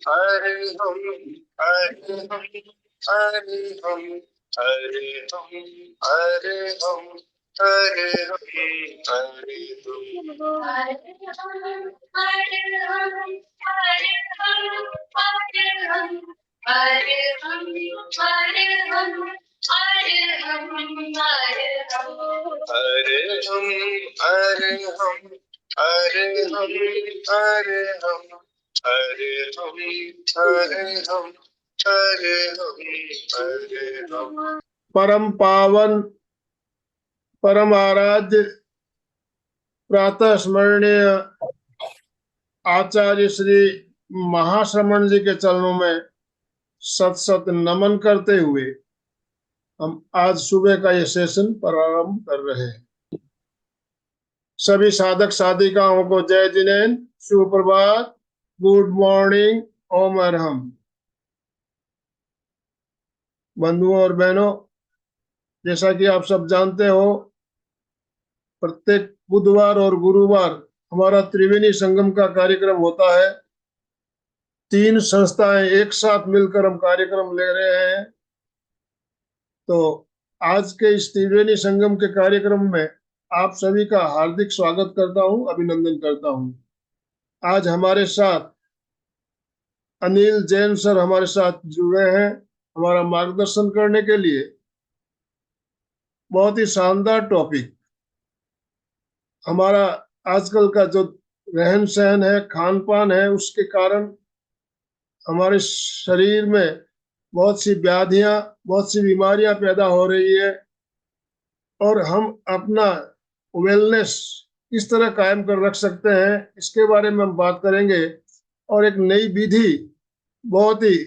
हरे हम हरे हम हरे हम हरे हम हरे हम हरे हम हरे हम हरे हम हरे हम हरे हम हरे हम हरे हम हरे हम हरे हम। परम पावन परम आराध्य प्रातः स्मरणीय आचार्य श्री महाश्रमण जी के चरणों में सत सत नमन करते हुए हम आज सुबह का ये सेशन प्रारंभ कर रहे हैं। सभी साधक साधिकाओं को जय जिनेन, सुप्रभात, गुड मॉर्निंग, ओम अरहम। बंधुओं और बहनों, जैसा कि आप सब जानते हो, प्रत्येक बुधवार और गुरुवार हमारा त्रिवेणी संगम का कार्यक्रम होता है। 3 संस्थाएं एक साथ मिलकर हम कार्यक्रम ले रहे हैं। तो आज के इस त्रिवेणी संगम के कार्यक्रम में आप सभी का हार्दिक स्वागत करता हूं, अभिनंदन करता हूं। आज हमारे साथ अनिल जैन सर हमारे साथ जुड़े हैं हमारा मार्गदर्शन करने के लिए। बहुत ही शानदार टॉपिक। हमारा आजकल का जो रहन सहन है, खान पान है, उसके कारण हमारे शरीर में बहुत सी व्याधियां, बहुत सी बीमारियां पैदा हो रही है और हम अपना वेलनेस किस तरह कायम कर रख सकते हैं, इसके बारे में हम बात करेंगे। और एक नई विधि, बहुत ही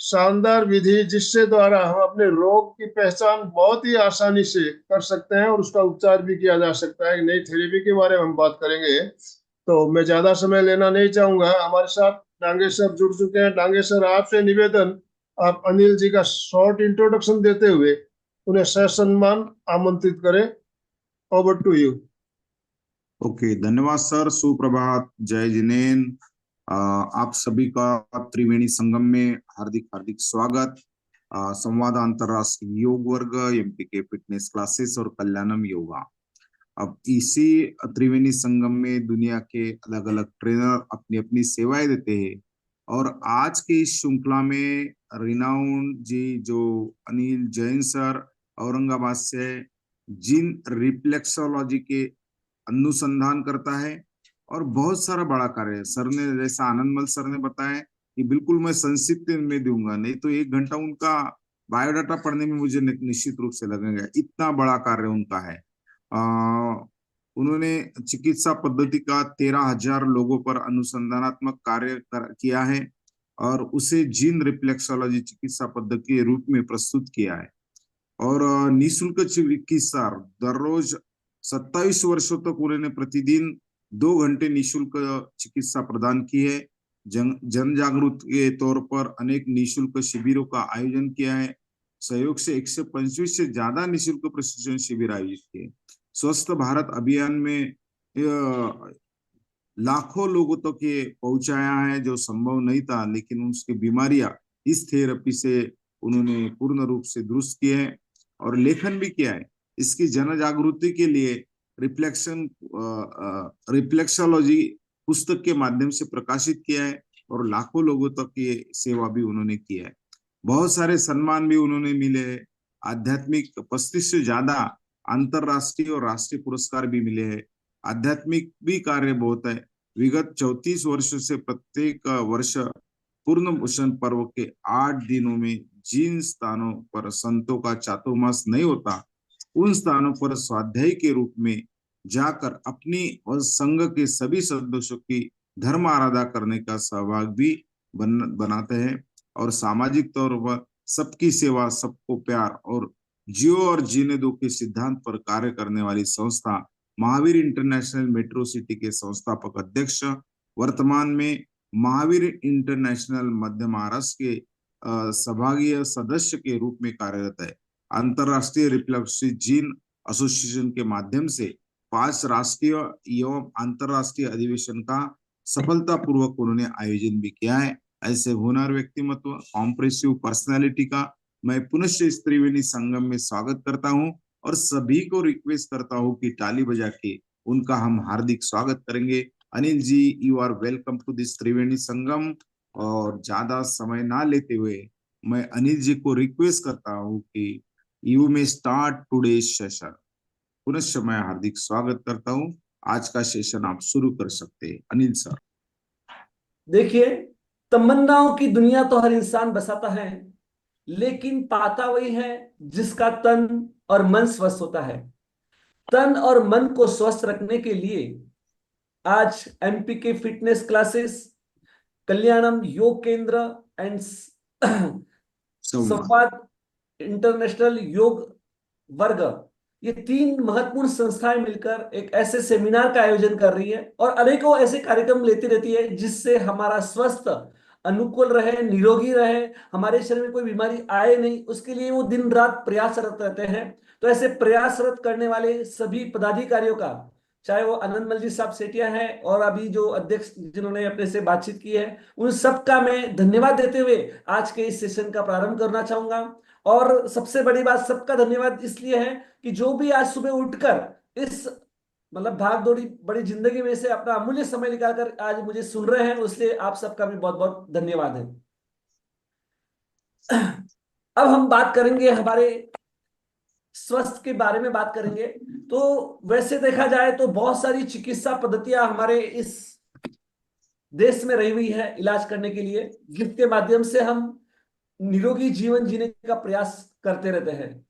शानदार विधि, जिससे द्वारा हम अपने रोग की पहचान बहुत ही आसानी से कर सकते हैं और उसका उपचार भी किया जा सकता है। एक नई थेरेपी के बारे में हम बात करेंगे। तो मैं ज्यादा समय लेना नहीं चाहूंगा। हमारे साथ डांगे सर जुड़ चुके हैं। डांगे सर, आपसे निवेदन, आप अनिल जी का शॉर्ट इंट्रोडक्शन देते हुए उन्हें ससम्मान आमंत्रित करें। Over to you. ओके, धन्यवाद सर। सुप्रभात, जय जिनेन। आप सभी का त्रिवेणी संगम में हार्दिक हार्दिक स्वागत। संवाद अंतरराष्ट्रीय योग वर्ग, एमपीके फिटनेस क्लासेस और कल्याणम योगा। अब इसी त्रिवेणी संगम में दुनिया के अलग अलग ट्रेनर अपनी अपनी सेवाएं देते हैं। और आज के इस श्रृंखला में रिनाउंड जी, जो अनिल जैन सर औरंगाबाद से जिन रिफ्लेक्सोलॉजी के अनुसंधान करता है और बहुत सारा बड़ा कार्य है। सर ने, जैसा आनंदमल सर ने बताया कि बिल्कुल मैं संक्षिप्त में दूंगा, नहीं तो 1 घंटा उनका बायोडाटा पढ़ने में मुझे निश्चित रूप से लगेगा। इतना बड़ा कार्य उनका है। उन्होंने चिकित्सा पद्धति का 13,000 लोगों पर अनुसंधानात्मक कार्य किया है और उसे जीन रिफ्लेक्सोलॉजी चिकित्सा पद्धति के रूप में प्रस्तुत किया है। और निःशुल्क चिकित्सा दररोज 27 वर्षों तक उन्होंने प्रतिदिन 2 घंटे निःशुल्क चिकित्सा प्रदान की है। जन जागृति के तौर पर अनेक निःशुल्क शिविरों का आयोजन किया है। सहयोग से 125 से ज्यादा निःशुल्क प्रशिक्षण शिविर आयोजित किए। स्वस्थ भारत अभियान में लाखों लोगों तक ये पहुंचाया है, जो संभव नहीं था, लेकिन उसकी बीमारियां इस थेरेपी से उन्होंने पूर्ण रूप से दुरुस्त किए हैं और लेखन भी किया है। इसकी जन जागृति के लिए रिफ्लेक्सोलॉजी पुस्तक के माध्यम से प्रकाशित किया है और लाखों लोगों तक ये सेवा भी उन्होंने किया है। बहुत सारे सम्मान भी उन्होंने मिले हैं। आध्यात्मिक 35 से ज्यादा अंतरराष्ट्रीय और राष्ट्रीय पुरस्कार भी मिले हैं। आध्यात्मिक भी कार्य बहुत है। विगत 34 वर्षों से प्रत्येक वर्ष पूर्ण भूषण पर्व के 8 दिनों में जिन स्थानों पर संतों का चातुर्मास नहीं होता, उन स्थानों पर स्वाध्याय के रूप में जाकर अपनी और संघ के सभी सदस्यों की धर्म आराधना करने का सहभाग भी बनाते हैं। और सामाजिक तौर पर सबकी सेवा, सबको प्यार और जियो और जीने दो के सिद्धांत पर कार्य करने वाली संस्था महावीर इंटरनेशनल मेट्रो सिटी के संस्थापक अध्यक्ष, वर्तमान में महावीर इंटरनेशनल मध्य महाराष्ट्र के सभागीय सदस्य के रूप में कार्यरत है। अंतरराष्ट्रीय रिफ्लेक्सी जीन एसोसिएशन के माध्यम से 5 राष्ट्रीय एवं अंतरराष्ट्रीय अधिवेशन का सफलतापूर्वक उन्होंने आयोजन भी किया है। ऐसे होनहार व्यक्तिमत्व, कॉम्प्रेसिव पर्सनालिटी का मैं पुनश्च इस त्रिवेणी संगम में स्वागत करता हूँ और सभी को रिक्वेस्ट करता हूँ कि ताली बजा के उनका हम हार्दिक स्वागत करेंगे। Anil ji, you are welcome to this Triveni Sangam. और ज्यादा समय ना लेते हुए मैं अनिल जी को रिक्वेस्ट करता हूँ कि you may start today session. पुनश्च मैं हार्दिक स्वागत करता हूँ। आज का सेशन आप शुरू कर सकते हैं अनिल सर। देखिए, तमन्नाओं की दुनिया तो हर इंसान बसाता है, लेकिन पाता वही है जिसका तन और मन स्वस्थ होता है। तन और मन को स्वस्थ रखने के लिए आज एमपी के फिटनेस क्लासेस, कल्याणम योग केंद्र एंड संवाद। संवाद इंटरनेशनल योग वर्ग, ये तीन महत्वपूर्ण संस्थाएं मिलकर एक ऐसे सेमिनार का आयोजन कर रही है और अनेकों ऐसे कार्यक्रम लेती रहती है जिससे हमारा स्वस्थ अनुकूल रहे, निरोगी रहे, हमारे शरीर में कोई बीमारी आए नहीं, उसके लिए वो दिन रात प्रयासरत रहते हैं। तो ऐसे प्रयासरत करने वाले सभी पदाधिकारियों का, चाहे वो आनंद मल जी साहब सेठिया है और अभी जो अध्यक्ष जिन्होंने अपने से बातचीत की है, उन सबका मैं धन्यवाद देते हुए आज के इस सेशन का प्रारंभ करना चाहूंगा। और सबसे बड़ी बात, सबका धन्यवाद इसलिए है कि जो भी आज सुबह उठकर इस मतलब भाग दौड़ी बड़ी जिंदगी में से अपना अमूल्य समय निकालकर आज मुझे सुन रहे हैं, उससे आप सबका भी बहुत बहुत धन्यवाद है। अब हम बात करेंगे, हमारे स्वास्थ्य के बारे में बात करेंगे। तो वैसे देखा जाए तो बहुत सारी चिकित्सा पद्धतियां हमारे इस देश में रही हुई है इलाज करने के लिए, जिसके माध्यम से हम निरोगी जीवन जीने का प्रयास करते रहते हैं।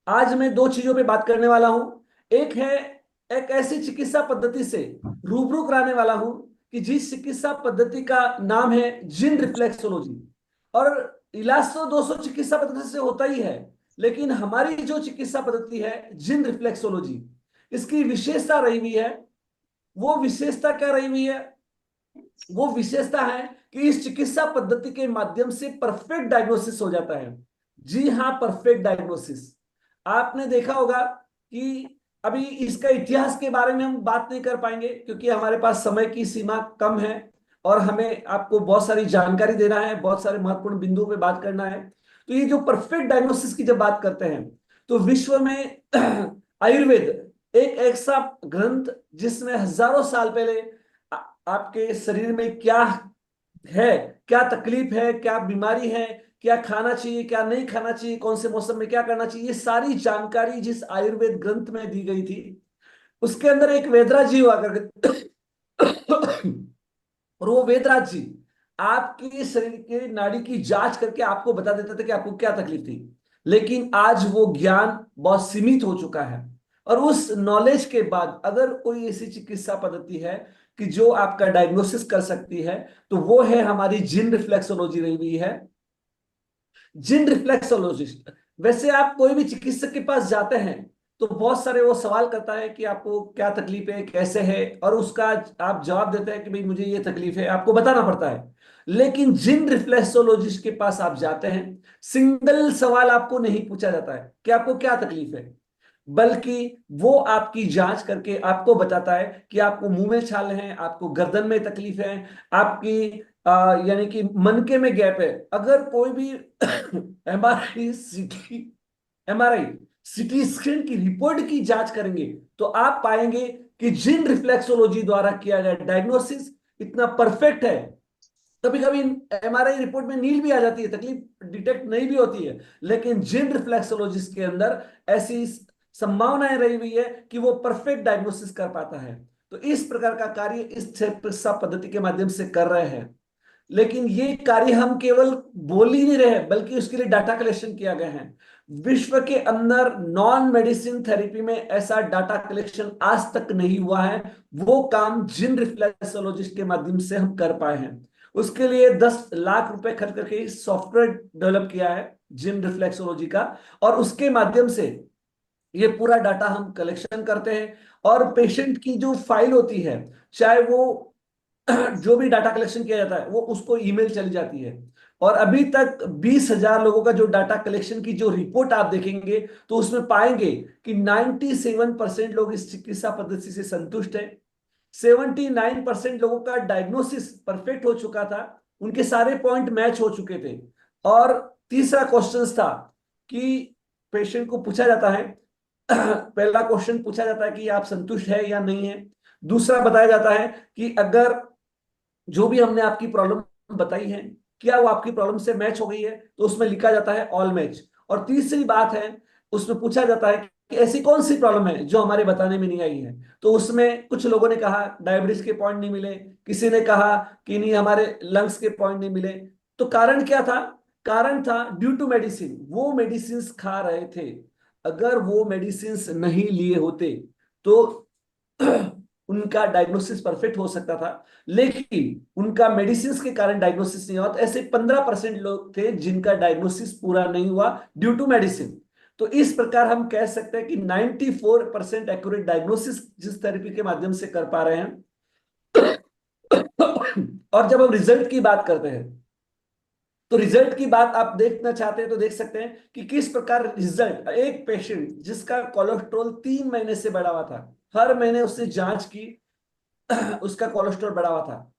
आज मैं दो चीजों पे बात करने वाला हूं। एक है, एक ऐसी चिकित्सा पद्धति से रूबरू कराने वाला हूं कि जिस चिकित्सा पद्धति का नाम है जिन रिफ्लेक्सोलॉजी। और इलाज तो 200 चिकित्सा पद्धति से होता ही है, लेकिन हमारी जो चिकित्सा पद्धति है जिन रिफ्लेक्सोलॉजी, इसकी विशेषता रही हुई है। वो विशेषता क्या रही हुई है? वो विशेषता है कि इस चिकित्सा पद्धति के माध्यम से परफेक्ट डायग्नोसिस हो जाता है। जी हाँ, परफेक्ट डायग्नोसिस। आपने देखा होगा कि अभी इसका इतिहास के बारे में हम बात नहीं कर पाएंगे क्योंकि हमारे पास समय की सीमा कम है और हमें आपको बहुत सारी जानकारी देना है, बहुत सारे महत्वपूर्ण बिंदुओं पे बात करना है। तो ये जो परफेक्ट डायग्नोसिस की जब बात करते हैं तो विश्व में आयुर्वेद एक ऐसा ग्रंथ जिसने हजारों साल पहले आपके शरीर में क्या है, क्या तकलीफ है, क्या बीमारी है, क्या खाना चाहिए, क्या नहीं खाना चाहिए, कौन से मौसम में क्या करना चाहिए, ये सारी जानकारी जिस आयुर्वेद ग्रंथ में दी गई थी, उसके अंदर एक वेदराज जी हुआ करके और वो वेदराज जी आपके शरीर के नाड़ी की जांच करके आपको बता देते थे कि आपको क्या तकलीफ थी। लेकिन आज वो ज्ञान बहुत सीमित हो चुका है और उस नॉलेज के बाद अगर कोई ऐसी चिकित्सा पद्धति है कि जो आपका डायग्नोसिस कर सकती है, तो वो है हमारी जिन रिफ्लेक्सोलॉजी रही हुई है। जिन रिफ्लेक्सोलॉजिस्ट, वैसे आप कोई भी चिकित्सक के पास जाते हैं तो बहुत सारे वो सवाल करता है कि आपको क्या तकलीफ है, कैसे है, और उसका आप जवाब देते हैं कि भाई मुझे ये तकलीफ है, आपको बताना पड़ता है। लेकिन जिन रिफ्लेक्सोलॉजिस्ट के पास आप जाते हैं, सिंगल सवाल आपको नहीं पूछा जाता है कि आपको क्या तकलीफ है, बल्कि वो आपकी जांच करके आपको बताता है कि आपको मुंह में छाले हैं, आपको गर्दन में तकलीफ है, आपकी यानी कि मनके में गैप है। अगर कोई भी एमआरआई सिटी स्कैन की रिपोर्ट की जांच करेंगे तो आप पाएंगे कि जिन रिफ्लेक्सोलॉजी द्वारा किया गया डायग्नोसिस इतना परफेक्ट है। कभी कभी एमआरआई रिपोर्ट में नील भी आ जाती है, तकलीफ डिटेक्ट नहीं भी होती है, लेकिन जिन रिफ्लेक्सोलॉजिस्ट के अंदर ऐसी संभावनाएं रही हुई है कि वो परफेक्ट डायग्नोसिस कर पाता है। तो इस प्रकार का कार्य इस चिकित्सा पद्धति के माध्यम से कर रहे हैं। लेकिन ये कार्य हम केवल बोल ही नहीं रहे, बल्कि उसके लिए डाटा कलेक्शन किया गया है। विश्व के अंदर नॉन मेडिसिन थेरेपी में ऐसा डाटा कलेक्शन आज तक नहीं हुआ है। वो काम जिन रिफ्लेक्सोलॉजिस्ट के माध्यम से हम कर पाए हैं। उसके लिए 10 लाख रुपए खर्च करके सॉफ्टवेयर डेवलप किया है जिन रिफ्लेक्सोलॉजी का, और उसके माध्यम से ये पूरा डाटा हम कलेक्शन करते हैं और पेशेंट की जो फाइल होती है, चाहे वो जो भी डाटा कलेक्शन किया जाता है वो उसको ईमेल चली जाती है। और अभी तक 20,000 लोगों का जो डाटा कलेक्शन की जो रिपोर्ट आप देखेंगे तो उसमें पाएंगे कि 97% लोग इस चिकित्सा पद्धति से संतुष्ट है। 79% लोगों का डायग्नोसिस परफेक्ट हो चुका था उनके सारे पॉइंट मैच हो चुके थे। और तीसरा क्वेश्चन था कि पेशेंट को पूछा जाता है पहला क्वेश्चन पूछा जाता है कि आप संतुष्ट है या नहीं है। दूसरा बताया जाता है कि अगर जो भी हमने आपकी प्रॉब्लम बताई है क्या वो आपकी प्रॉब्लम से मैच हो गई है, तो उसमें लिखा जाता है ऑल मैच। और तीसरी बात है, उसमें पूछा जाता है कि ऐसी कौन सी प्रॉब्लम है जो हमारे बताने में नहीं आई है। तो उसमें कुछ लोगों ने कहा डायबिटीज के पॉइंट नहीं मिले, किसी ने कहा कि नहीं हमारे लंग्स के पॉइंट नहीं मिले। तो कारण क्या था? कारण था ड्यू टू मेडिसिन। वो मेडिसिन खा रहे थे, अगर वो मेडिसिन नहीं लिए होते तो उनका डायग्नोसिस परफेक्ट हो सकता था, लेकिन उनका मेडिसिन के कारण डायग्नोसिस नहीं हुआ। तो ऐसे 15% लोग थे जिनका डायग्नोसिस पूरा नहीं हुआ ड्यू टू मेडिसिन। तो इस प्रकार हम कह सकते हैं कि 94% एक्यूरेट डायग्नोसिस जिस थेरेपी के माध्यम से कर पा रहे हैं। और जब हम रिजल्ट की बात करते हैं, तो रिजल्ट की बात आप देखना चाहते हैं तो देख सकते हैं कि किस प्रकार रिजल्ट। एक पेशेंट जिसका कोलेस्ट्रॉल 3 महीने से बढ़ा हुआ था, हर महीने उससे जांच की, उसका कोलेस्ट्रॉल बढ़ा हुआ था।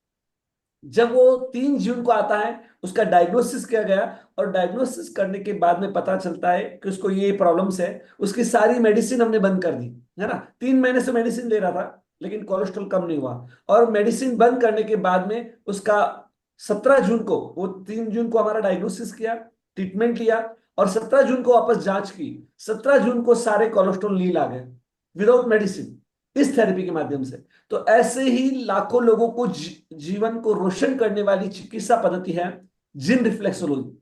जब वो 3 जून को आता है, उसका डायग्नोसिस किया गया, और डायग्नोसिस करने के बाद में पता चलता है कि उसको ये प्रॉब्लम्स है। उसकी सारी मेडिसिन हमने बंद कर दी, है ना। 3 महीने से मेडिसिन ले रहा था लेकिन कोलेस्ट्रॉल कम नहीं हुआ। और मेडिसिन बंद करने के बाद में उसका 17 जून को, वो 3 जून को हमारा डायग्नोसिस किया, ट्रीटमेंट लिया, और 17 जून को वापस जांच की। 17 जून को सारे कोलेस्ट्रॉल नील आ गए विदाउट मेडिसिन, इस थेरेपी के माध्यम से। तो ऐसे ही लाखों लोगों को जीवन को रोशन करने वाली चिकित्सा पद्धति है जिन रिफ्लेक्सोलॉजी।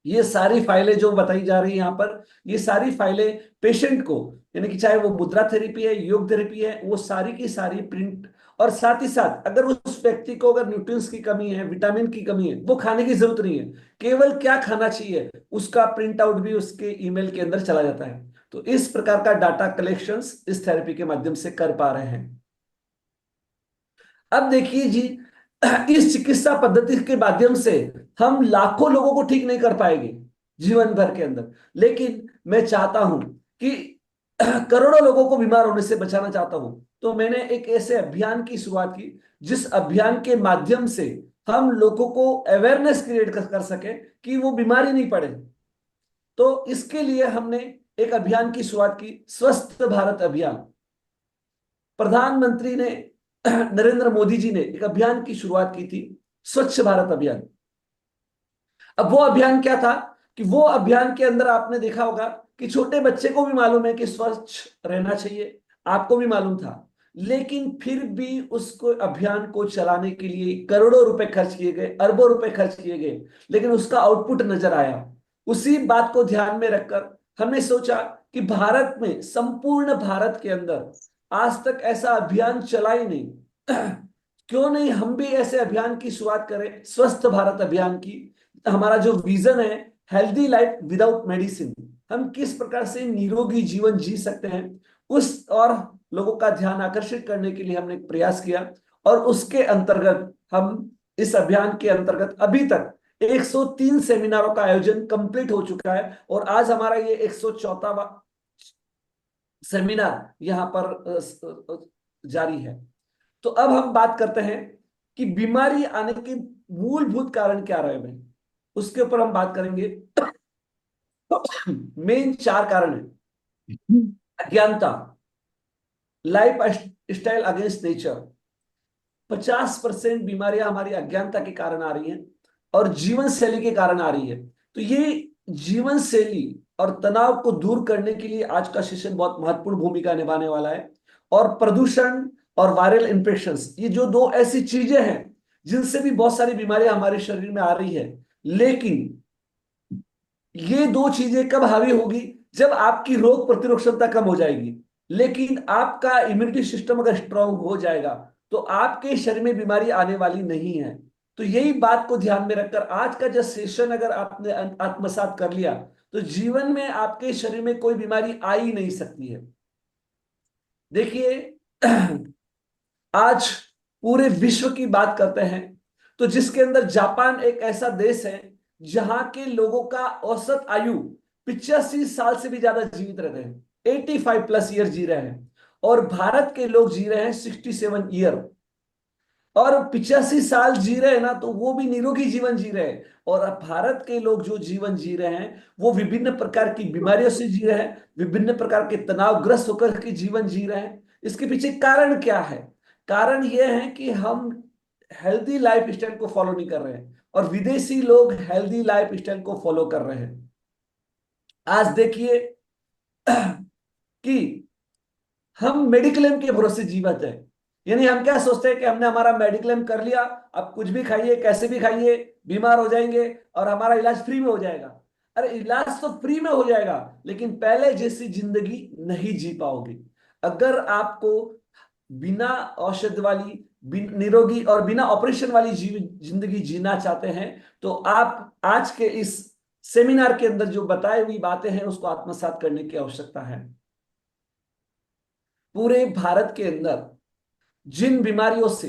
ये सारी फाइलें जो बताई जा रही है यहाँ पर, ये सारी फाइलें पेशेंट को, यानी कि चाहे वो मुद्रा थेरेपी है, योग थेरेपी है, वो सारी की सारी प्रिंट। और साथ ही साथ अगर उस व्यक्ति को अगर न्यूट्रिएंट्स की कमी है, विटामिन की कमी है, वो खाने की जरूरत नहीं है, केवल क्या खाना चाहिए उसका प्रिंट आउट भी उसके ईमेल के अंदर चला जाता है। तो इस प्रकार का डाटा कलेक्शंस इस थेरेपी के माध्यम से कर पा रहे हैं। अब देखिए जी, इस चिकित्सा पद्धति के माध्यम से हम लाखों लोगों को ठीक नहीं कर पाएंगे जीवन भर के अंदर, लेकिन मैं चाहता हूं कि करोड़ों लोगों को बीमार होने से बचाना चाहता हूं। तो मैंने एक ऐसे अभियान की शुरुआत की जिस अभियान के माध्यम से हम लोगों को अवेयरनेस क्रिएट कर सके कि वो बीमारी नहीं पड़े। तो इसके लिए हमने एक अभियान की शुरुआत की, स्वस्थ भारत अभियान। प्रधानमंत्री ने नरेंद्र मोदी जी ने एक अभियान की शुरुआत की थी, स्वच्छ भारत अभियान। अब वो अभियान क्या था कि वो अभियान के अंदर आपने देखा होगा कि छोटे बच्चे को भी मालूम है कि स्वच्छ रहना चाहिए, आपको भी मालूम था, लेकिन फिर भी उसको अभियान को चलाने के लिए करोड़ों रुपए खर्च किए गए, अरबों रुपए खर्च किए गए, लेकिन उसका आउटपुट नजर आया। उसी बात को ध्यान में रखकर हमने सोचा कि भारत में, संपूर्ण भारत के अंदर आज तक ऐसा अभियान चला ही नहीं। क्यों नहीं हम भी ऐसे अभियान की शुरुआत करें, स्वस्थ भारत अभियान की। हमारा जो विजन है, हेल्दी लाइफ विदाउट मेडिसिन, हम किस प्रकार से निरोगी जीवन जी सकते हैं, उस और लोगों का ध्यान आकर्षित करने के लिए हमने एक प्रयास किया। और उसके अंतर्गत हम, इस अभियान के अंतर्गत अभी तक 103 सेमिनारों का आयोजन कंप्लीट हो चुका है, और आज हमारा ये 104वां सेमिनार यहां पर जारी है। तो अब हम बात करते हैं कि बीमारी आने के मूलभूत कारण क्या रहे हैं, उसके ऊपर हम बात करेंगे। मेन 4 कारण है। अज्ञानता, लाइफ स्टाइल अगेंस्ट नेचर। 50% बीमारियां हमारी अज्ञानता के कारण आ रही हैं और जीवन शैली के कारण आ रही है। तो ये जीवन शैली और तनाव को दूर करने के लिए आज का सेशन बहुत महत्वपूर्ण भूमिका निभाने वाला है। और प्रदूषण और वायरल इन्फेक्शंस, ये जो 2 ऐसी चीजें हैं जिनसे भी बहुत सारी बीमारियां हमारे शरीर में आ रही है। लेकिन ये 2 चीजें कब हावी होगी? जब आपकी रोग प्रतिरोधक क्षमता कम हो जाएगी। लेकिन आपका इम्यूनिटी सिस्टम अगर स्ट्रांग हो जाएगा तो आपके शरीर में बीमारी आने वाली नहीं है। तो यही बात को ध्यान में रखकर आज का जो सेशन अगर आपने आत्मसात कर लिया तो जीवन में आपके शरीर में कोई बीमारी आ ही नहीं सकती है। देखिए, आज पूरे विश्व की बात करते हैं तो जिसके अंदर जापान एक ऐसा देश है जहां के लोगों का औसत आयु 85 साल से भी ज्यादा जीवित रहते हैं, 85+ ईयर जी रहे हैं। और भारत के लोग जी रहे हैं 67 ईयर। और 85 साल जी रहे हैं ना, तो वो भी निरोगी जीवन जी रहे हैं। और अब भारत के लोग जो जीवन जी रहे हैं वो विभिन्न प्रकार की बीमारियों से जी रहे हैं, विभिन्न प्रकार के तनावग्रस्त होकर के जीवन जी रहे हैं। इसके पीछे कारण क्या है? कारण यह है कि हम हेल्दी लाइफ स्टाइल को फॉलो नहीं कर रहे हैं, और विदेशी लोग हेल्दी लाइफ स्टाइल को फॉलो कर रहे हैं। आज देखिए कि हम मेडिक्लेम के भरोसे जीवित है। यानी हम क्या सोचते हैं कि हमने हमारा मेडिक्लेम कर लिया, अब कुछ भी खाइए, कैसे भी खाइए, बीमार हो जाएंगे और हमारा इलाज फ्री में हो जाएगा। अरे इलाज तो फ्री में हो जाएगा, लेकिन पहले जैसी जिंदगी नहीं जी पाओगे। अगर आपको बिना औषध वाली, निरोगी और बिना ऑपरेशन वाली जिंदगी जीना चाहते हैं, तो आप आज के इस सेमिनार के अंदर जो बताई हुई बातें हैं उसको आत्मसात करने की आवश्यकता है। पूरे भारत के अंदर जिन बीमारियों से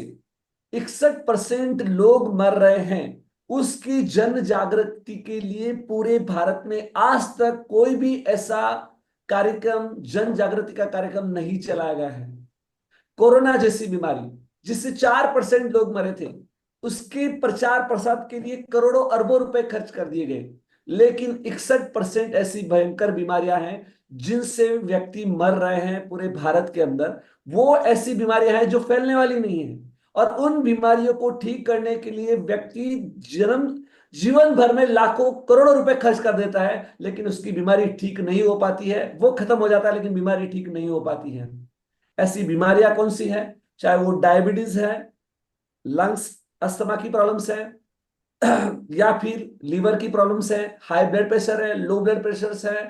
61% लोग मर रहे हैं, उसकी जन जागृति के लिए पूरे भारत में आज तक कोई भी ऐसा कार्यक्रम, जन जागृति का कार्यक्रम नहीं चलाया गया है। कोरोना जैसी बीमारी जिससे 4% लोग मरे थे, उसके प्रचार प्रसार के लिए करोड़ों अरबों रुपए खर्च कर दिए गए, लेकिन 61% ऐसी भयंकर बीमारियां हैं जिनसे व्यक्ति मर रहे हैं पूरे भारत के अंदर। वो ऐसी बीमारियां हैं जो फैलने वाली नहीं है, और उन बीमारियों को ठीक करने के लिए व्यक्ति जीवन भर में लाखों करोड़ों रुपए खर्च कर देता है, लेकिन उसकी बीमारी ठीक नहीं हो पाती है। वो खत्म हो जाता है लेकिन बीमारी ठीक नहीं हो पाती है। ऐसी बीमारियां कौन सी है? चाहे वो डायबिटीज है, लंग्स अस्थमा की प्रॉब्लम्स है, या फिर लीवर की प्रॉब्लम्स है, हाई ब्लड प्रेशर है, लो ब्लड प्रेशर है,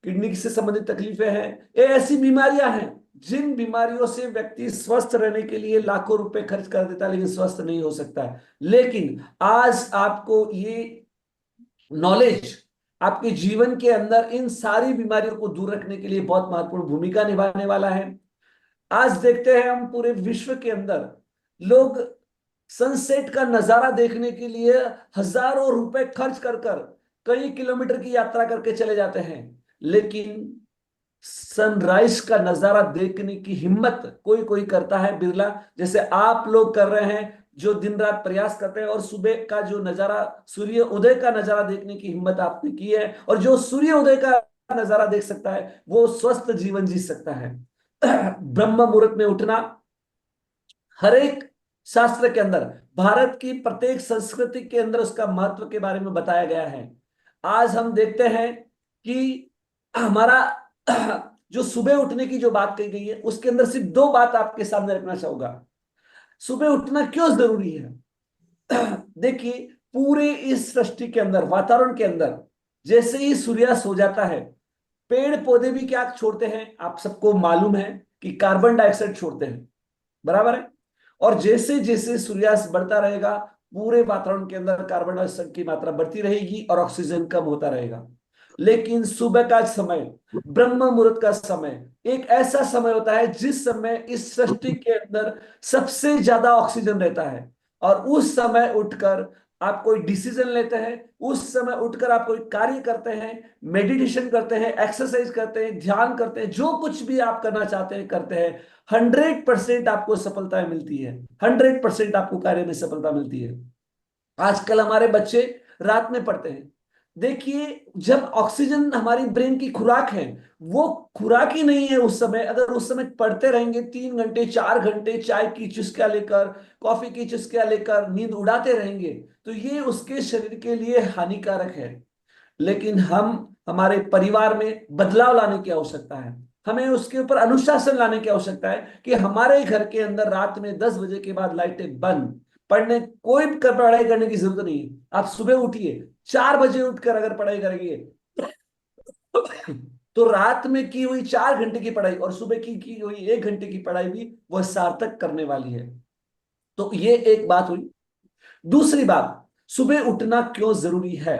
किडनी से संबंधित तकलीफें हैं। ये ऐसी बीमारियां हैं जिन बीमारियों से व्यक्ति स्वस्थ रहने के लिए लाखों रुपए खर्च कर देता है, लेकिन स्वस्थ नहीं हो सकता है। लेकिन आज आपको ये नॉलेज आपके जीवन के अंदर इन सारी बीमारियों को दूर रखने के लिए बहुत महत्वपूर्ण भूमिका निभाने वाला है। आज देखते हैं हम पूरे विश्व के अंदर लोग सनसेट का नजारा देखने के लिए हजारों रुपए खर्च कर कर कई किलोमीटर की यात्रा करके चले जाते हैं, लेकिन सनराइज का नजारा देखने की हिम्मत कोई कोई करता है, बिरला। जैसे आप लोग कर रहे हैं जो दिन रात प्रयास करते हैं, और सुबह का जो नजारा, सूर्य उदय का नजारा देखने की हिम्मत आपने की है। और जो सूर्य उदय का नजारा देख सकता है वो स्वस्थ जीवन जी सकता है। ब्रह्म मुहूर्त में उठना हर एक शास्त्र के अंदर, भारत की प्रत्येक संस्कृति के अंदर उसका महत्व के बारे में बताया गया है। आज हम देखते हैं कि हमारा जो सुबह उठने की जो बात कही गई है उसके अंदर सिर्फ दो बात आपके सामने रखना चाहूंगा। सुबह उठना क्यों जरूरी है? देखिए, पूरे इस सृष्टि के अंदर, वातावरण के अंदर जैसे ही सूर्यास्त हो जाता है, पेड़ पौधे भी क्या छोड़ते हैं? आप सबको मालूम है कि कार्बन डाइऑक्साइड छोड़ते हैं, बराबर है। और जैसे जैसे सूर्यास्त बढ़ता रहेगा, पूरे वातावरण के अंदर कार्बन डाइऑक्साइड की मात्रा बढ़ती रहेगी और ऑक्सीजन कम होता रहेगा। लेकिन सुबह का समय, ब्रह्म मुहूर्त का समय, एक ऐसा समय होता है जिस समय इस सृष्टि के अंदर सबसे ज्यादा ऑक्सीजन रहता है। और उस समय उठकर आप कोई डिसीजन लेते हैं, उस समय उठकर आप कोई कार्य करते हैं, मेडिटेशन करते हैं, एक्सरसाइज करते हैं, ध्यान करते हैं, जो कुछ भी आप करना चाहते हैं करते हैं, 100% आपको सफलता मिलती है। 100% आपको कार्य में सफलता मिलती है। आजकल हमारे बच्चे रात में पढ़ते हैं। देखिए, जब ऑक्सीजन हमारी ब्रेन की खुराक है, वो खुराक ही नहीं है उस समय। अगर उस समय पढ़ते रहेंगे 3 घंटे 4 घंटे, चाय की चुस्कियां लेकर, कॉफी की चुस्कियां लेकर नींद उड़ाते रहेंगे, तो ये उसके शरीर के लिए हानिकारक है। लेकिन हमारे परिवार में बदलाव लाने की आवश्यकता है। हमें उसके ऊपर अनुशासन लाने की आवश्यकता है कि हमारे घर के अंदर रात में 10 बजे के बाद लाइटें बंद, पढ़ने कोई पढ़ाई करने की जरूरत नहीं है। आप सुबह उठिए, 4 बजे उठकर अगर पढ़ाई करेंगे तो रात में की हुई 4 घंटे की पढ़ाई और सुबह की हुई 1 घंटे की पढ़ाई भी वह सार्थक करने वाली है। तो ये एक बात हुई। दूसरी बात, सुबह उठना क्यों जरूरी है?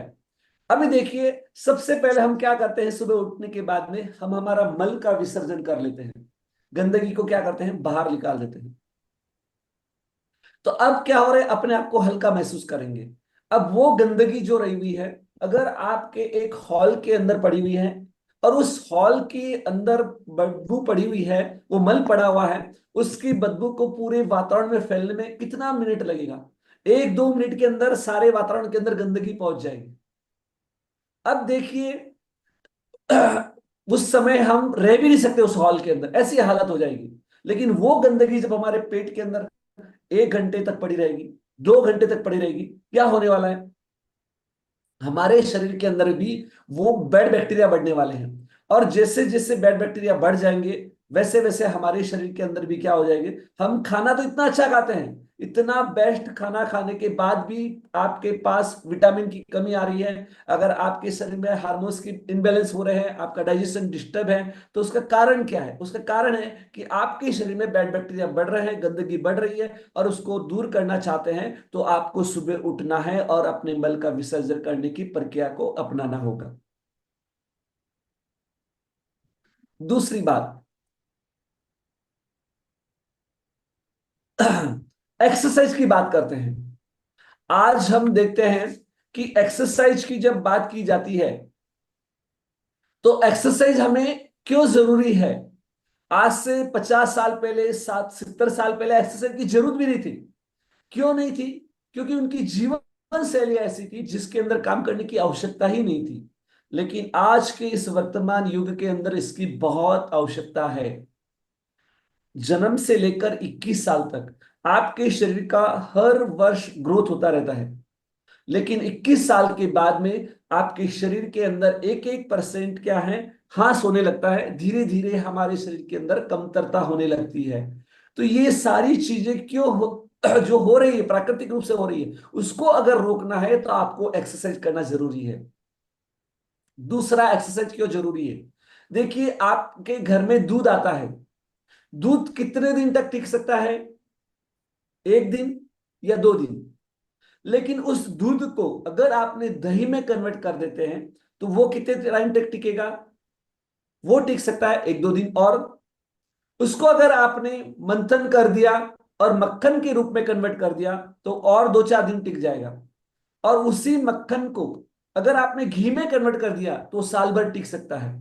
अभी देखिए, सबसे पहले हम क्या करते हैं? सुबह उठने के बाद में हम हमारा मल का विसर्जन कर लेते हैं, गंदगी को क्या करते हैं? बाहर निकाल देते हैं। तो अब क्या हो रहा है? अपने आप को हल्का महसूस करेंगे। अब वो गंदगी जो रही हुई है, अगर आपके एक हॉल के अंदर पड़ी हुई है, और उस हॉल के अंदर बदबू पड़ी हुई है, वो मल पड़ा हुआ है, उसकी बदबू को पूरे वातावरण में फैलने में कितना मिनट लगेगा? 1-2 मिनट के अंदर सारे वातावरण के अंदर गंदगी पहुंच जाएगी। अब देखिए उस समय हम रह भी नहीं सकते उस हॉल के अंदर, ऐसी हालत हो जाएगी। लेकिन वो गंदगी जब हमारे पेट के अंदर 1 घंटे तक पड़ी रहेगी, 2 घंटे तक पड़ी रहेगी, क्या होने वाला है? हमारे शरीर के अंदर भी वो बैड बैक्टीरिया बढ़ने वाले हैं। और जैसे जैसे बैड बैक्टीरिया बढ़ जाएंगे, वैसे वैसे हमारे शरीर के अंदर भी क्या हो जाएंगे? हम खाना तो इतना अच्छा खाते हैं, इतना बेस्ट खाना खाने के बाद भी आपके पास विटामिन की कमी आ रही है, अगर आपके शरीर में हार्मोन्स की इनबैलेंस हो रहे हैं, आपका डाइजेशन डिस्टर्ब है, तो उसका कारण क्या है? उसका कारण है कि आपके शरीर में बैड बैक्टीरिया बढ़ रहे हैं, गंदगी बढ़ रही है, और उसको दूर करना चाहते हैं तो आपको सुबह उठना है और अपने मल का विसर्जन करने की प्रक्रिया को अपनाना होगा। दूसरी बात, एक्सरसाइज की बात करते हैं। आज हम देखते हैं कि एक्सरसाइज की जब बात की जाती है तो एक्सरसाइज हमें क्यों जरूरी है? आज से 50 साल पहले, 60-70 साल पहले एक्सरसाइज की जरूरत भी नहीं थी। क्यों नहीं थी? क्योंकि उनकी जीवन शैली ऐसी थी जिसके अंदर काम करने की आवश्यकता ही नहीं थी। लेकिन आज के इस वर्तमान युग के अंदर इसकी बहुत आवश्यकता है। जन्म से लेकर 21 साल तक आपके शरीर का हर वर्ष ग्रोथ होता रहता है, लेकिन 21 साल के बाद में आपके शरीर के अंदर 1-1% क्या है, ह्रास होने लगता है। धीरे धीरे हमारे शरीर के अंदर कमतरता होने लगती है। तो ये सारी चीजें क्यों जो हो रही है, प्राकृतिक रूप से हो रही है, उसको अगर रोकना है तो आपको एक्सरसाइज करना जरूरी है। दूसरा, एक्सरसाइज क्यों जरूरी है? देखिए, आपके घर में दूध आता है, दूध कितने दिन तक टिक सकता है? 1 दिन या 2 दिन। लेकिन उस दूध को अगर आपने दही में कन्वर्ट कर देते हैं तो वो कितने टाइम तक टिकेगा? वो टिक सकता है 1-2 दिन। और उसको अगर आपने मंथन कर दिया और मक्खन के रूप में कन्वर्ट कर दिया तो और 2-4 दिन टिक जाएगा। और उसी मक्खन को अगर आपने घी में कन्वर्ट कर दिया तो साल भर टिक सकता है।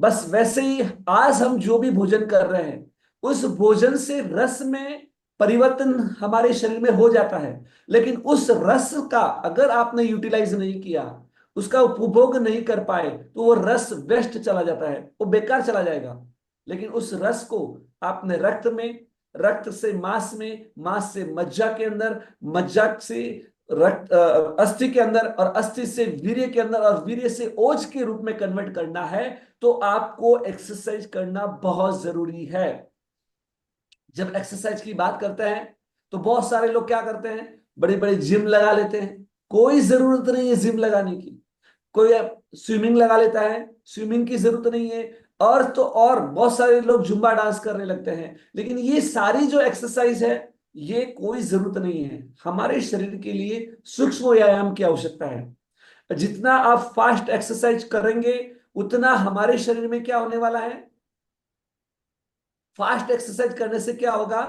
बस वैसे ही आज हम जो भी भोजन कर रहे हैं, उस भोजन से रस में परिवर्तन हमारे शरीर में हो जाता है, लेकिन उस रस का अगर आपने यूटिलाइज नहीं किया, उसका उपभोग नहीं कर पाए, तो वो रस वेस्ट चला जाता है, वो बेकार चला जाएगा। लेकिन उस रस को आपने रक्त में, रक्त से मांस में, मांस से मज्जा के अंदर, मज्जा से रक्त अस्थि के अंदर, और अस्थि से वीर्य के अंदर, और वीर्य से ओज के रूप में कन्वर्ट करना है, तो आपको एक्सरसाइज करना बहुत जरूरी है। जब एक्सरसाइज की बात करते हैं तो बहुत सारे लोग क्या करते हैं, बड़े बड़े जिम लगा लेते हैं। कोई जरूरत नहीं है जिम लगाने की। कोई स्विमिंग लगा लेता है, स्विमिंग की जरूरत नहीं है। और तो और बहुत सारे लोग जुम्बा डांस करने लगते हैं। लेकिन ये सारी जो एक्सरसाइज है, ये कोई जरूरत नहीं है। हमारे शरीर के लिए सूक्ष्म व्यायाम की आवश्यकता है। जितना आप फास्ट एक्सरसाइज करेंगे, उतना हमारे शरीर में क्या होने वाला है? फास्ट एक्सरसाइज करने से क्या होगा?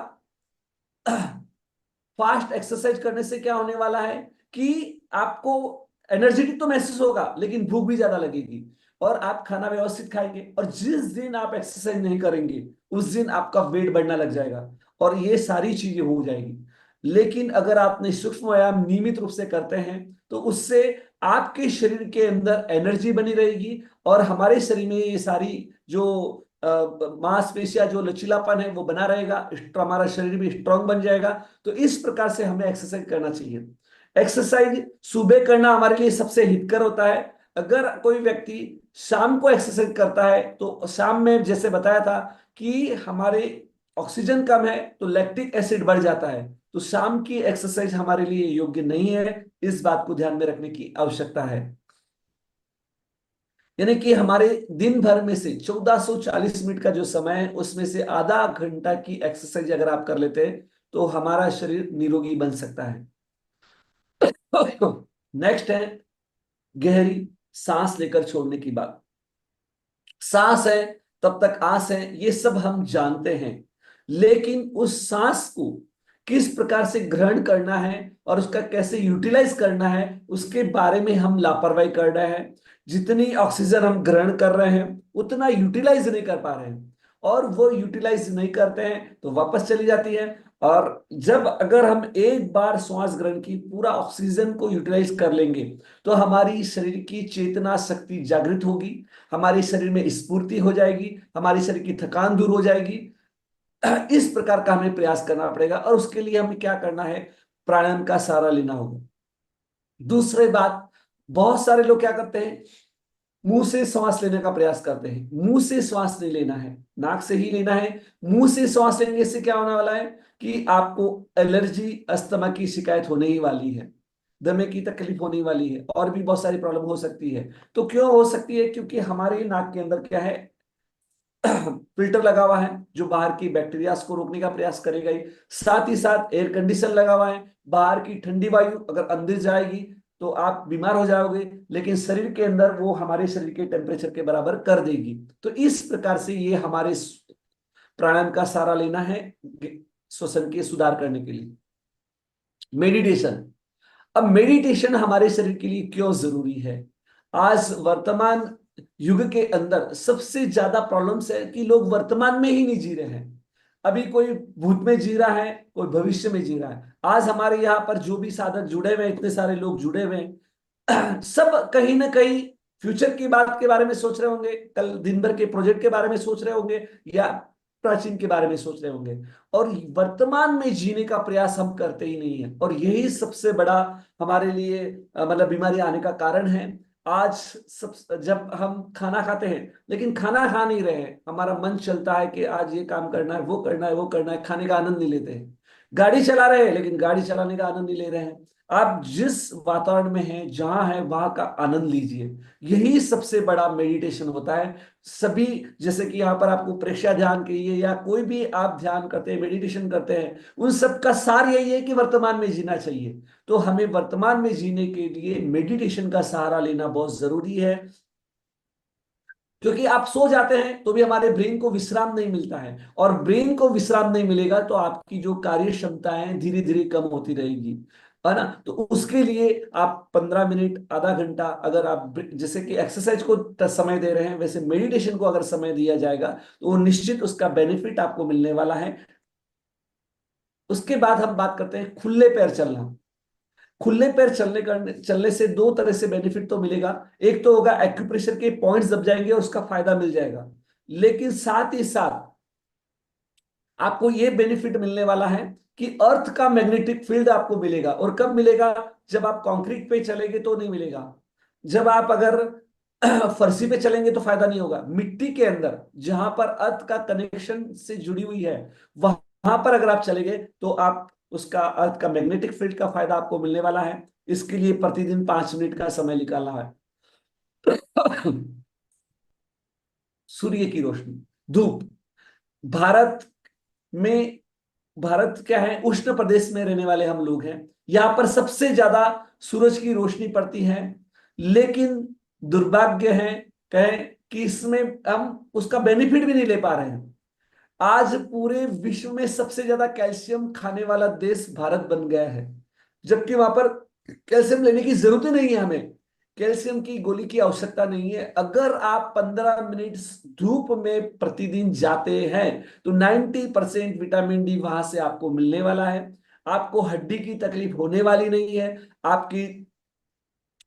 फास्ट एक्सरसाइज करने से क्या होने वाला है कि आपको एनर्जेटिक तो महसूस होगा, लेकिन भूख भी ज्यादा लगेगी, और आप खाना व्यवस्थित खाएंगे। और जिस दिन आप एक्सरसाइज नहीं करेंगे, उस दिन आपका वेट बढ़ना लग जाएगा, और ये सारी चीजें हो जाएगी। लेकिन अगर आपने सूक्ष्म व्यायाम नियमित रूप से करते हैं, तो उससे आपके शरीर के अंदर एनर्जी बनी रहेगी, और हमारे शरीर में ये सारी जो मांसपेशियां, जो लचीलापन है, वो बना रहेगा। हमारा शरीर भी स्ट्रांग बन जाएगा। तो इस प्रकार से हमें एक्सरसाइज करना चाहिए। एक्सरसाइज सुबह करना हमारे लिए सबसे हितकर होता है। अगर कोई व्यक्ति शाम को एक्सरसाइज करता है, तो शाम में जैसे बताया था कि हमारे ऑक्सीजन कम है तो लैक्टिक एसिड बढ़ जाता है, तो शाम की एक्सरसाइज हमारे लिए योग्य नहीं है। इस बात को ध्यान में रखने की आवश्यकता है। यानी कि हमारे दिन भर में से 1440 मिनट का जो समय है, उसमें से आधा घंटा की एक्सरसाइज अगर आप कर लेते हैं, तो हमारा शरीर निरोगी बन सकता है। नेक्स्ट है गहरी सांस लेकर छोड़ने की बात। सांस है तब तक आस है, ये सब हम जानते हैं। लेकिन उस सांस को किस प्रकार से ग्रहण करना है और उसका कैसे यूटिलाइज करना है, उसके बारे में हम लापरवाही कर रहे हैं। जितनी ऑक्सीजन हम ग्रहण कर रहे हैं उतना यूटिलाइज नहीं कर पा रहे हैं, और वो यूटिलाइज नहीं करते हैं तो वापस चली जाती है। और जब अगर हम एक बार श्वास ग्रहण की पूरा ऑक्सीजन को यूटिलाइज कर लेंगे तो हमारी शरीर की चेतना शक्ति जागृत होगी, हमारे शरीर में स्फूर्ति हो जाएगी, हमारी शरीर की थकान दूर हो जाएगी। इस प्रकार का हमें प्रयास करना पड़ेगा, और उसके लिए हमें क्या करना है, प्राणायाम का सहारा लेना होगा। दूसरी बात, बहुत सारे लोग क्या करते हैं, मुंह से श्वास लेने का प्रयास करते हैं। मुंह से श्वास नहीं लेना है, नाक से ही लेना है। मुंह से श्वास लेने से क्या होने वाला है कि आपको एलर्जी, अस्थमा की शिकायत होने ही वाली है, दमे की तकलीफ होने वाली है, और भी बहुत सारी प्रॉब्लम हो सकती है। तो क्यों हो सकती है, क्योंकि हमारे नाक के अंदर क्या है, फिल्टर लगा हुआ है जो बाहर की बैक्टीरिया को रोकने का प्रयास करेगा ही। साथ ही साथ एयर कंडीशन लगा हुआ है, बाहर की ठंडी वायु अगर अंदर जाएगी तो आप बीमार हो जाओगे, लेकिन शरीर के अंदर वो हमारे शरीर के टेम्परेचर के बराबर कर देगी। तो इस प्रकार से ये हमारे प्राणायाम का सहारा लेना है श्वसन के सुधार करने के लिए। मेडिटेशन, अब मेडिटेशन हमारे शरीर के लिए क्यों जरूरी है? आज वर्तमान युग के अंदर सबसे ज्यादा प्रॉब्लम्स है कि लोग वर्तमान में ही नहीं जी रहे हैं। अभी कोई भूत में जी रहा है, कोई भविष्य में जी रहा है। आज हमारे यहाँ पर जो भी साधक जुड़े हुए हैं, इतने सारे लोग जुड़े हुए हैं, सब कहीं ना कहीं फ्यूचर की बात के बारे में सोच रहे होंगे, कल दिन भर के प्रोजेक्ट के बारे में सोच रहे होंगे, या प्राचीन के बारे में सोच रहे होंगे, और वर्तमान में जीने का प्रयास हम करते ही नहीं है। और यही सबसे बड़ा हमारे लिए मतलब बीमारी आने का कारण है। आज सब जब हम खाना खाते हैं लेकिन खाना खा नहीं रहे हैं, हमारा मन चलता है कि आज ये काम करना है, वो करना है, वो करना है, खाने का आनंद नहीं लेते हैं। गाड़ी चला रहे हैं लेकिन गाड़ी चलाने का आनंद नहीं ले रहे हैं। आप जिस वातावरण में हैं, जहां है, वहां का आनंद लीजिए। यही सबसे बड़ा मेडिटेशन होता है। सभी, जैसे कि यहाँ पर आपको प्रेक्षा ध्यान कहिए या कोई भी आप ध्यान करते हैं, मेडिटेशन करते हैं, उन सब का सार यही है कि वर्तमान में जीना चाहिए। तो हमें वर्तमान में जीने के लिए मेडिटेशन का सहारा लेना बहुत जरूरी है, क्योंकि आप सो जाते हैं तो भी हमारे ब्रेन को विश्राम नहीं मिलता है, और ब्रेन को विश्राम नहीं मिलेगा तो आपकी जो कार्य क्षमताएं धीरे धीरे कम होती रहेगी, है ना। तो उसके लिए आप 15 मिनट, आधा घंटा, अगर आप जैसे कि एक्सरसाइज को समय दे रहे हैं, वैसे मेडिटेशन को अगर समय दिया जाएगा तो वो निश्चित उसका बेनिफिट आपको मिलने वाला है। उसके बाद हम बात करते हैं खुले पैर चलना। खुले पैर चलने से दो तरह से बेनिफिट तो मिलेगा। एक तो होगा एक्यूप्रेशर के पॉइंट्स दब जाएंगे और उसका फायदा मिल जाएगा, लेकिन साथ ही साथ आपको यह बेनिफिट मिलने वाला है कि अर्थ का मैग्नेटिक फील्ड आपको मिलेगा। और कब मिलेगा? जब आप कंक्रीट पे चलेंगे तो नहीं मिलेगा। जब आप अगर फर्शी पे चलेंगे तो फायदा नहीं होगा। मिट्टी के अंदर जहां पर अर्थ का कनेक्शन से जुड़ी हुई है, वहां पर अगर आप चलेंगे तो आप उसका अर्थ का मैग्नेटिक फील्ड का फायदा आपको मिलने वाला है। इसके लिए प्रतिदिन 5 मिनट का समय निकालना है। सूर्य की रोशनी, धूप। भारत में, भारत क्या है, उष्ण प्रदेश में रहने वाले हम लोग हैं। यहां पर सबसे ज्यादा सूरज की रोशनी पड़ती है, लेकिन दुर्भाग्य है कहें कि इसमें हम उसका बेनिफिट भी नहीं ले पा रहे हैं। आज पूरे विश्व में सबसे ज्यादा कैल्शियम खाने वाला देश भारत बन गया है, जबकि वहां पर कैल्शियम लेने की जरूरत ही नहीं है। हमें कैल्शियम की गोली की आवश्यकता नहीं है। अगर आप 15 मिनट धूप में प्रतिदिन जाते हैं तो 90% विटामिन डी वहां से आपको मिलने वाला है। आपको हड्डी की तकलीफ होने वाली नहीं है। आपकी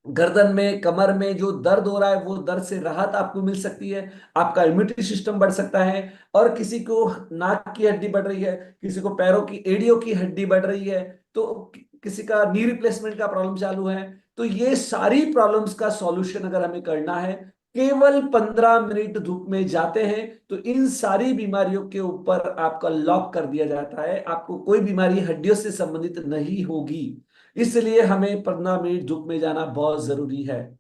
गर्दन में, कमर में जो दर्द हो रहा है, वो दर्द से राहत आपको मिल सकती है। आपका इम्यूनिटी सिस्टम बढ़ सकता है। और किसी को नाक की हड्डी बढ़ रही है, किसी को पैरों की एड़ियों की हड्डी बढ़ रही है, तो किसी का नी रिप्लेसमेंट का प्रॉब्लम चालू है, तो ये सारी प्रॉब्लम्स का सॉल्यूशन अगर हमें करना है, केवल 15 मिनट धूप में जाते हैं तो इन सारी बीमारियों के ऊपर आपका लॉक कर दिया जाता है। आपको कोई बीमारी हड्डियों से संबंधित नहीं होगी। इसलिए हमें 15 मिनट धूप में जाना बहुत जरूरी है।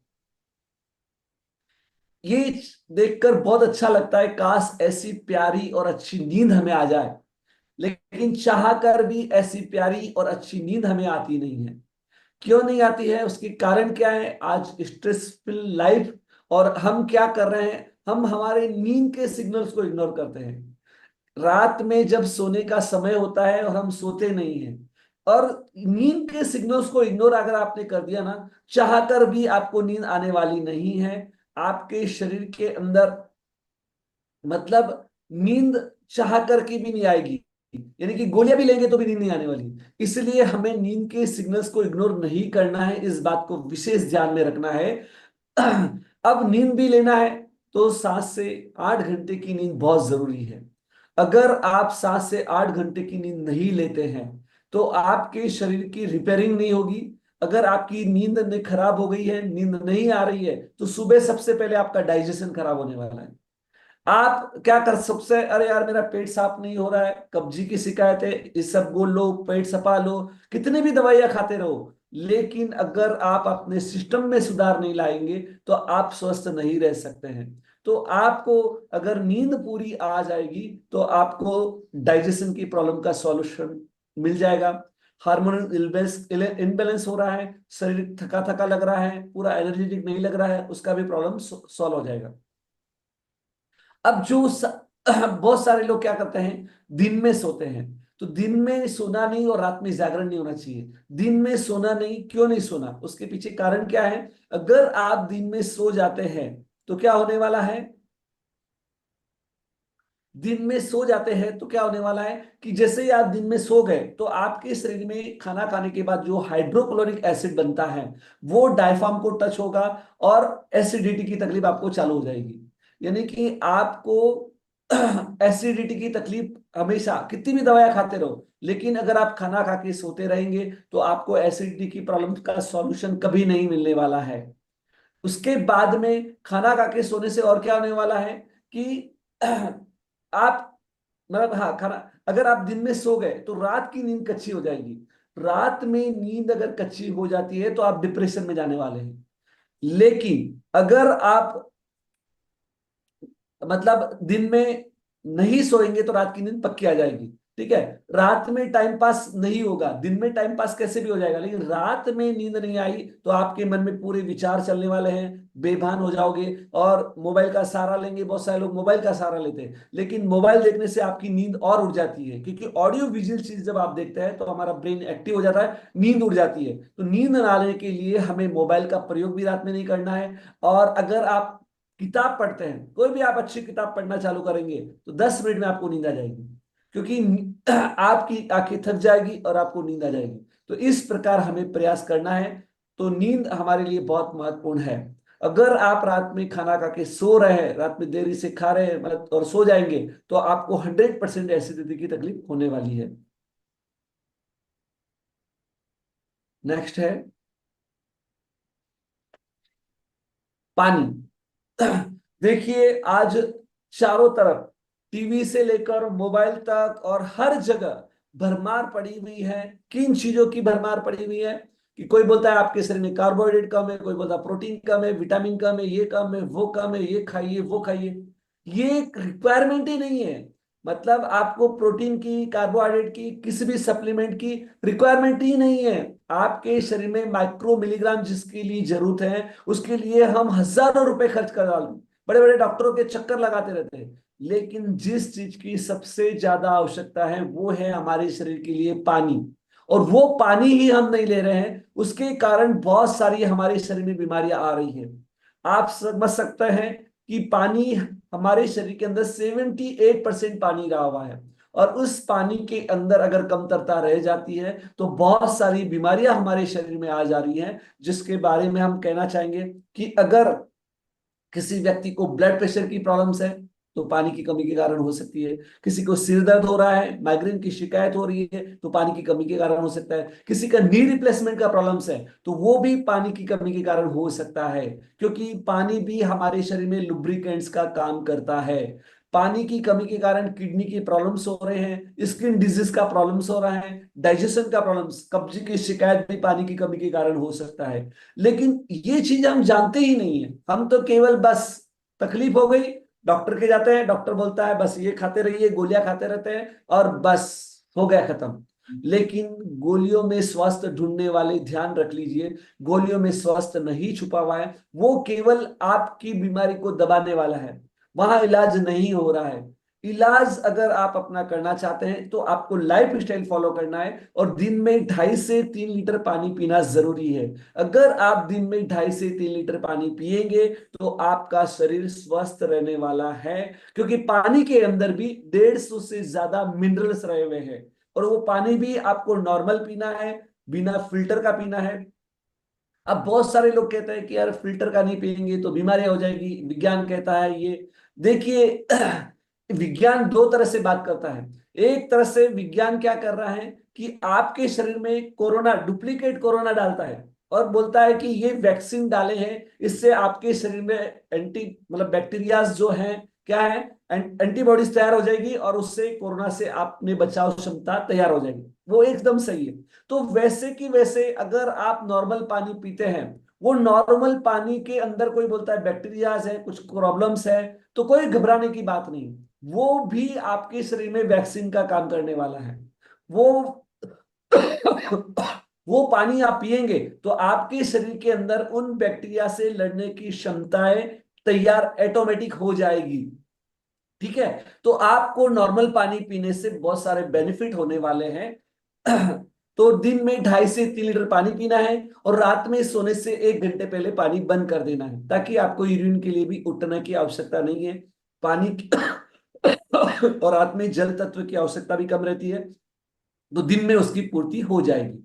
ये देखकर बहुत अच्छा लगता है, काश ऐसी प्यारी और अच्छी नींद हमें आ जाए, लेकिन चाह कर भी ऐसी प्यारी और अच्छी नींद हमें आती नहीं है। क्यों नहीं आती है? उसके कारण क्या है? आज स्ट्रेसफुल लाइफ। और हम क्या कर रहे हैं, हम हमारे नींद के सिग्नल्स को इग्नोर करते हैं। रात में जब सोने का समय होता है और हम सोते नहीं हैं, और नींद के सिग्नल्स को इग्नोर अगर आपने कर दिया ना, चाहकर भी आपको नींद आने वाली नहीं है। आपके शरीर के अंदर मतलब नींद चाह करके भी नहीं आएगी, यानी कि गोलियां भी लेंगे तो भी नींद नहीं आने वाली। इसलिए हमें नींद के सिग्नल्स को इग्नोर नहीं करना है, इस बात को विशेष ध्यान में रखना है। अब नींद भी लेना है तो 7 से 8 घंटे की नींद बहुत जरूरी है। अगर आप 7 से 8 घंटे की नींद नहीं लेते हैं तो आपके शरीर की रिपेयरिंग नहीं होगी। अगर आपकी नींद खराब हो गई है, नींद नहीं आ रही है, तो सुबह सबसे पहले आपका डाइजेशन खराब होने वाला है। आप क्या कर सबसे, अरे यार मेरा पेट साफ नहीं हो रहा है, कब्जी की शिकायत है, इस सब गोल लो, पेट सफा लो, कितनी भी दवाइयां खाते रहो, लेकिन अगर आप अपने सिस्टम में सुधार नहीं लाएंगे तो आप स्वस्थ नहीं रह सकते हैं। तो आपको अगर नींद पूरी आ जाएगी तो आपको डाइजेशन की प्रॉब्लम का सॉल्यूशन मिल जाएगा। हार्मोनल इनबैलेंस हो रहा है, शरीर थका थका लग रहा है, पूरा एनर्जेटिक नहीं लग रहा है, उसका भी प्रॉब्लम सॉल्व हो जाएगा। अब बहुत सारे लोग क्या करते हैं, दिन में सोते हैं। तो दिन में सोना नहीं और रात में जागरण नहीं होना चाहिए। दिन में सोना नहीं, क्यों नहीं सोना, उसके पीछे कारण क्या है। अगर आप दिन में सो जाते हैं तो क्या होने वाला है, दिन में सो जाते हैं तो क्या होने वाला है कि जैसे ही आप दिन में सो गए तो आपके शरीर में खाना खाने के बाद जो हाइड्रोक्लोरिक एसिड बनता है वो डायफ्राम को टच होगा और एसिडिटी की तकलीफ आपको चालू हो जाएगी। यानी कि आपको एसिडिटी की तकलीफ हमेशा, कितनी भी दवाएं खाते रहो, लेकिन अगर आप खाना खा के सोते रहेंगे तो आपको एसिडिटी की प्रॉब्लम का सॉल्यूशन कभी नहीं मिलने वाला है। उसके बाद में खाना खा के सोने से और क्या होने वाला है कि आप मतलब, हाँ, खाना, अगर आप दिन में सो गए तो रात की नींद कच्ची हो जाएगी। रात में नींद अगर कच्ची हो जाती है तो आप डिप्रेशन में जाने वाले हैं। लेकिन अगर आप मतलब दिन में नहीं सोएंगे तो रात की नींद पक्की आ जाएगी। ठीक है, रात में टाइम पास नहीं होगा, दिन में टाइम पास कैसे भी हो जाएगा, लेकिन रात में नींद नहीं आई तो आपके मन में पूरे विचार चलने वाले हैं, बेभान हो जाओगे और मोबाइल का सहारा लेंगे। बहुत सारे लोग मोबाइल का सहारा लेते हैं, लेकिन मोबाइल देखने से आपकी नींद और उड़ जाती है, क्योंकि ऑडियो विजुअल चीज जब आप देखते हैं तो हमारा ब्रेन एक्टिव हो जाता है, नींद उड़ जाती है। तो नींद ना आने के लिए हमें मोबाइल का प्रयोग भी रात में नहीं करना है। और अगर आप किताब पढ़ते हैं, कोई भी आप अच्छी किताब पढ़ना चालू करेंगे तो 10 मिनट में आपको नींद आ जाएगी, क्योंकि आपकी आंखें थक जाएगी और आपको नींद आ जाएगी। तो इस प्रकार हमें प्रयास करना है। तो नींद हमारे लिए बहुत महत्वपूर्ण है। अगर आप रात में खाना खा के सो रहे हैं, रात में देरी से खा रहे हैं मतलब और सो जाएंगे, तो आपको 100% एसिडिटी की तकलीफ होने वाली है। नेक्स्ट है पानी। देखिए आज चारों तरफ टीवी से लेकर मोबाइल तक और हर जगह भरमार पड़ी हुई है। किन चीजों की भरमार पड़ी हुई है कि कोई बोलता है आपके शरीर में कार्बोहाइड्रेट कम है, कोई बोलता है प्रोटीन कम है, विटामिन कम है, ये कम है, वो कम है, ये खाइए वो खाइए। ये रिक्वायरमेंट ही नहीं है। मतलब आपको प्रोटीन की, कार्बोहाइड्रेट की, किसी भी सप्लीमेंट की रिक्वायरमेंट ही नहीं है। आपके शरीर में माइक्रो मिलीग्राम जिसके लिए जरूरत है उसके लिए हम हजारों रुपए खर्च कर डालें, बड़े बड़े डॉक्टरों के चक्कर लगाते रहते हैं। लेकिन जिस चीज की सबसे ज्यादा आवश्यकता है वो है हमारे शरीर के लिए पानी। और वो पानी ही हम नहीं ले रहे हैं, उसके कारण बहुत सारी हमारे शरीर में बीमारियां आ रही हैं। आप समझ सकते हैं कि पानी, हमारे शरीर के अंदर 78% पानी रहा हुआ है, और उस पानी के अंदर अगर कमतरता रह जाती है तो बहुत सारी बीमारियां हमारे शरीर में आ जा रही हैं, जिसके बारे में हम कहना चाहेंगे कि अगर किसी व्यक्ति को ब्लड प्रेशर की प्रॉब्लम्स है तो पानी की कमी के कारण हो सकती है। किसी को सिर दर्द हो रहा है, माइग्रेन की शिकायत हो रही है, तो पानी की कमी के कारण हो सकता है। किसी का नी रिप्लेसमेंट का प्रॉब्लम्स है तो वो भी पानी की कमी के कारण हो सकता है, क्योंकि पानी भी हमारे शरीर में लुब्रिकेंट्स का काम करता है। पानी की कमी के कारण किडनी की प्रॉब्लम्स हो रहे हैं, स्किन डिजीज का प्रॉब्लम्स हो रहा है, डाइजेशन का प्रॉब्लम्स, कब्ज की शिकायत भी पानी की कमी के कारण हो सकता है। लेकिन ये चीज हम जानते ही नहीं है। हम तो केवल बस तकलीफ हो गई, डॉक्टर के जाते हैं, डॉक्टर बोलता है बस ये खाते रहिए, गोलियां खाते रहते हैं और बस हो गया खत्म। लेकिन गोलियों में स्वास्थ्य ढूंढने वाले ध्यान रख लीजिए, गोलियों में स्वास्थ्य नहीं छुपा हुआ है, वो केवल आपकी बीमारी को दबाने वाला है, वहां इलाज नहीं हो रहा है। इलाज अगर आप अपना करना चाहते हैं तो आपको लाइफ स्टाइल फॉलो करना है और दिन में 2.5 से 3 लीटर पानी पीना जरूरी है। अगर आप दिन में 2.5 से 3 लीटर पानी पिएंगे तो आपका शरीर स्वस्थ रहने वाला है, क्योंकि पानी के अंदर भी 150 से ज्यादा मिनरल्स रहे हुए हैं। और वो पानी भी आपको नॉर्मल पीना है, बिना फिल्टर का पीना है। अब बहुत सारे लोग कहते हैं कि यार फिल्टर का नहीं पियेंगे तो बीमारी हो जाएगी, विज्ञान कहता है ये। देखिए विज्ञान दो तरह से बात करता है। एक तरह से विज्ञान क्या कर रहा है कि आपके शरीर में कोरोना, डुप्लीकेट कोरोना डालता है और बोलता है कि ये वैक्सीन डाले हैं, इससे आपके शरीर में एंटी मतलब बैक्टीरियाज जो हैं क्या है, एंटीबॉडीज तैयार हो जाएगी और उससे कोरोना से आपने बचाव क्षमता तैयार हो जाएगी। वो एकदम सही है। तो वैसे कि वैसे अगर आप नॉर्मल पानी पीते हैं, वो नॉर्मल पानी के अंदर कोई बोलता है बैक्टीरियाज है, कुछ प्रॉब्लम्स है, तो कोई घबराने की बात नहीं। वो भी आपके शरीर में वैक्सीन का काम करने वाला है। वो वो पानी आप पिएंगे तो आपके शरीर के अंदर उन बैक्टीरिया से लड़ने की क्षमताएं तैयार ऑटोमेटिक हो जाएगी। ठीक है, तो आपको नॉर्मल पानी पीने से बहुत सारे बेनिफिट होने वाले हैं। तो दिन में 2.5 से 3 लीटर पानी पीना है और रात में सोने से 1 घंटे पहले पानी बंद कर देना है, ताकि आपको यूरिन के लिए भी उठने की आवश्यकता नहीं है। पानी और रात में जल तत्व की आवश्यकता भी कम रहती है, तो दिन में उसकी पूर्ति हो जाएगी।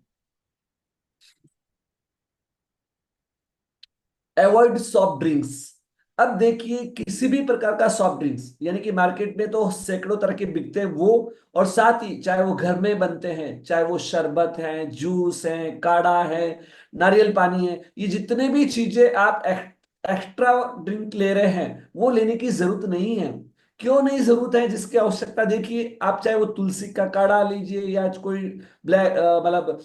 Avoid soft drinks. अब देखिए किसी भी प्रकार का सॉफ्ट ड्रिंक्स, यानी कि मार्केट में तो सैकड़ों तरह के बिकते हैं वो, और साथ ही चाहे वो घर में बनते हैं, चाहे वो शरबत है, जूस है, काढ़ा है, नारियल पानी है, ये जितने भी चीजें आप एक्स्ट्रा ड्रिंक ले रहे हैं वो लेने की जरूरत नहीं है। क्यों नहीं जरूरत है, जिसकी आवश्यकता देखिए, आप चाहे वो तुलसी का काढ़ा लीजिए या कोई ब्लैक मतलब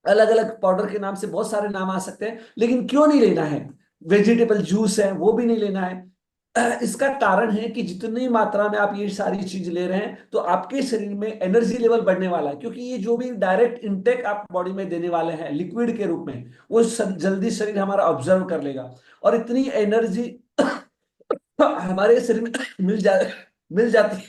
अलग अलग पाउडर के नाम से बहुत सारे नाम आ सकते हैं, लेकिन क्यों नहीं लेना है। वेजिटेबल जूस है वो भी नहीं लेना है। इसका कारण है कि जितनी मात्रा में आप ये सारी चीज ले रहे हैं तो आपके शरीर में एनर्जी लेवल बढ़ने वाला है, क्योंकि ये जो भी डायरेक्ट इनटेक आप बॉडी में देने वाले हैं लिक्विड के रूप में, वो जल्दी शरीर हमारा ऑब्जर्व कर लेगा और इतनी एनर्जी हमारे शरीर में मिल जाती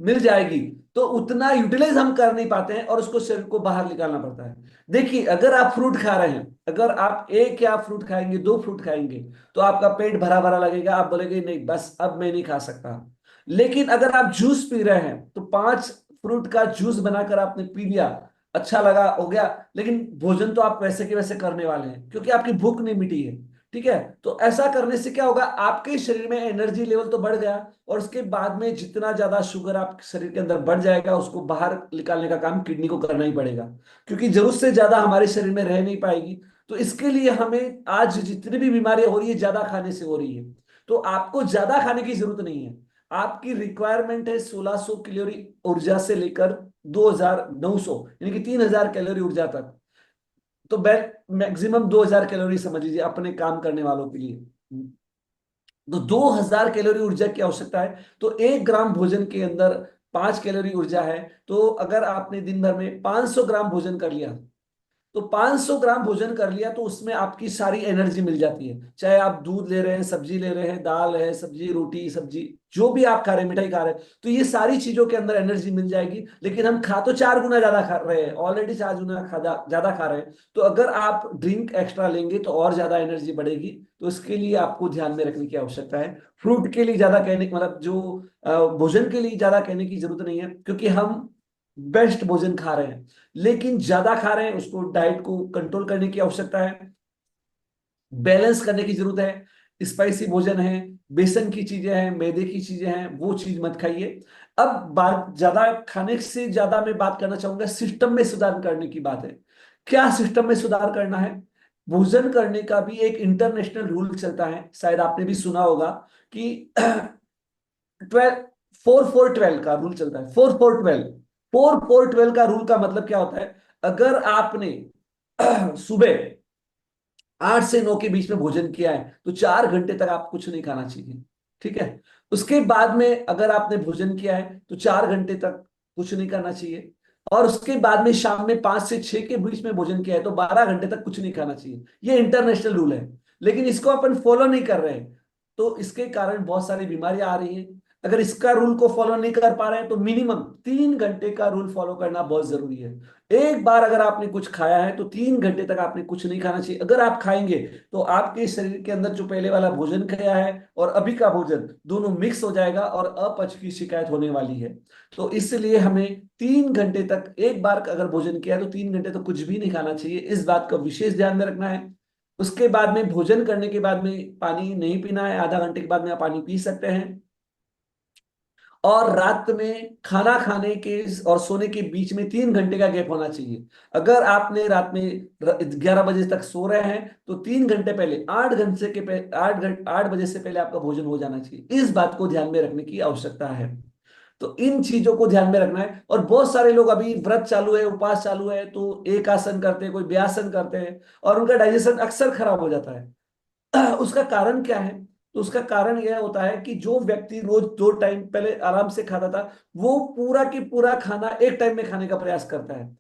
मिल जाएगी, तो उतना यूटिलाइज हम कर नहीं पाते हैं और उसको शरीर को बाहर निकालना पड़ता है। देखिए अगर आप फ्रूट खा रहे हैं, अगर आप एक या फ्रूट खाएंगे, 2 फ्रूट खाएंगे, तो आपका पेट भरा भरा लगेगा, आप बोलेंगे नहीं बस अब मैं नहीं खा सकता। लेकिन अगर आप जूस पी रहे हैं तो 5 फ्रूट का जूस बनाकर आपने पी लिया, अच्छा लगा, हो गया, लेकिन भोजन तो आप वैसे के वैसे करने वाले हैं क्योंकि आपकी भूख नहीं मिटी है। ठीक है, तो ऐसा करने से क्या होगा, आपके शरीर में एनर्जी लेवल तो बढ़ गया और उसके बाद में जितना ज्यादा शुगर आप शरीर के अंदर बढ़ जाएगा उसको बाहर निकालने का काम किडनी को करना ही पड़ेगा, क्योंकि जरूरत से ज्यादा हमारे शरीर में रह नहीं पाएगी। तो इसके लिए हमें आज जितनी भी बीमारियां हो रही है ज्यादा खाने से हो रही है। तो आपको ज्यादा खाने की जरूरत नहीं है। आपकी रिक्वायरमेंट है 1600 कैलोरी ऊर्जा से लेकर 2900 यानी कि 3000 कैलोरी ऊर्जा तक। तो मैक्सिमम 2000 कैलोरी समझ लीजिए अपने काम करने वालों के लिए। तो 2000 कैलोरी ऊर्जा की आवश्यकता है, तो 1 ग्राम भोजन के अंदर 5 कैलोरी ऊर्जा है। तो अगर आपने दिन भर में 500 ग्राम भोजन कर लिया, तो 500 ग्राम भोजन कर लिया तो उसमें आपकी सारी एनर्जी मिल जाती है। चाहे आप दूध ले रहे हैं, सब्जी ले रहे हैं, दाल है, सब्जी, रोटी, सब्जी, जो भी आप खा रहे हैं, मिठाई खा रहे हैं, तो ये सारी चीजों के अंदर एनर्जी मिल जाएगी। लेकिन हम खा तो 4 गुना ज्यादा खा रहे हैं, ऑलरेडी 4 गुना ज्यादा खा रहे हैं। तो अगर आप ड्रिंक एक्स्ट्रा लेंगे तो और ज्यादा एनर्जी बढ़ेगी। तो इसके लिए आपको ध्यान में रखने की आवश्यकता है। फ्रूट के लिए ज्यादा कहने मतलब जो भोजन के लिए ज्यादा कहने की जरूरत नहीं है, क्योंकि हम बेस्ट भोजन खा रहे हैं। लेकिन ज्यादा खा रहे हैं, उसको डाइट को कंट्रोल करने की आवश्यकता है, बैलेंस करने की जरूरत है। स्पाइसी भोजन है, बेसन की चीजें हैं, मैदे की चीजें हैं, वो चीज मत खाइए। अब बात ज्यादा खाने से ज्यादा मैं बात करना चाहूंगा सिस्टम में सुधार करने की बात है। क्या सिस्टम में सुधार करना है? भोजन करने का भी एक इंटरनेशनल रूल चलता है, शायद आपने भी सुना होगा कि 4-4-12 का रूल चलता है। 4-4-12 का रूल का मतलब क्या होता है? अगर आपने सुबह 8 से 9 के बीच में भोजन किया है तो 4 घंटे तक आप कुछ नहीं खाना चाहिए। ठीक है, उसके बाद में अगर आपने भोजन किया है तो 4 घंटे तक कुछ नहीं करना चाहिए। और उसके बाद में शाम में 5 से 6 के बीच में भोजन किया है तो 12 घंटे तक कुछ नहीं खाना चाहिए। ये इंटरनेशनल रूल है, लेकिन इसको अपन फॉलो नहीं कर रहे हैं। तो इसके कारण बहुत सारी बीमारियां आ रही हैं। अगर इसका रूल को फॉलो नहीं कर पा रहे हैं तो मिनिमम 3 घंटे का रूल फॉलो करना बहुत जरूरी है। एक बार अगर आपने कुछ खाया है तो 3 घंटे तक आपने कुछ नहीं खाना चाहिए। अगर आप खाएंगे तो आपके शरीर के अंदर जो पहले वाला भोजन खाया है और अभी का भोजन दोनों मिक्स हो जाएगा और अपच की शिकायत होने वाली है। तो इसलिए हमें 3 घंटे तक, एक बार अगर भोजन किया है तो 3 घंटे तक कुछ भी नहीं खाना चाहिए, इस बात का विशेष ध्यान में रखना है। उसके बाद में भोजन करने के बाद में पानी नहीं पीना है, आधा घंटे के बाद में आप पानी पी सकते हैं। और रात में खाना खाने के और सोने के बीच में 3 घंटे का गैप होना चाहिए। अगर आपने रात में 11 बजे तक सो रहे हैं तो 3 घंटे पहले 8 घंटे के पहले 8 बजे से पहले आपका भोजन हो जाना चाहिए। इस बात को ध्यान में रखने की आवश्यकता है। तो इन चीजों को ध्यान में रखना है। और बहुत सारे लोग अभी व्रत चालू है, उपवास चालू है, तो एक आसन करते हैं, कोई व्यासन करते हैं और उनका डाइजेशन अक्सर खराब हो जाता है। उसका कारण क्या है? तो उसका कारण यह होता है कि जो व्यक्ति रोज 2 टाइम पहले आराम से खाता था, वो पूरा की पूरा खाना एक टाइम में खाने का प्रयास करता है,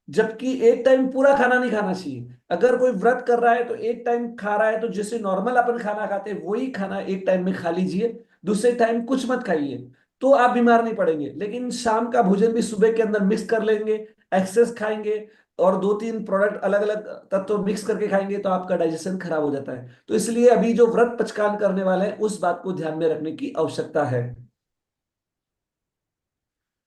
जबकि एक टाइम पूरा खाना नहीं खाना चाहिए। अगर कोई व्रत कर रहा है तो एक टाइम खा रहा है तो जैसे नॉर्मल अपन खाना खाते हैं वही खाना एक टाइम में खा लीजिए, दूसरे टाइम कुछ मत खाइए, तो आप बीमार नहीं पड़ेंगे। लेकिन शाम का भोजन भी सुबह के अंदर मिक्स कर लेंगे, एक्सेस खाएंगे और 2-3 प्रोडक्ट अलग अलग तत्व मिक्स करके खाएंगे तो आपका डाइजेशन खराब हो जाता है। तो इसलिए अभी जो व्रत पचकान करने वाले हैं उस बात को ध्यान में रखने की आवश्यकता है।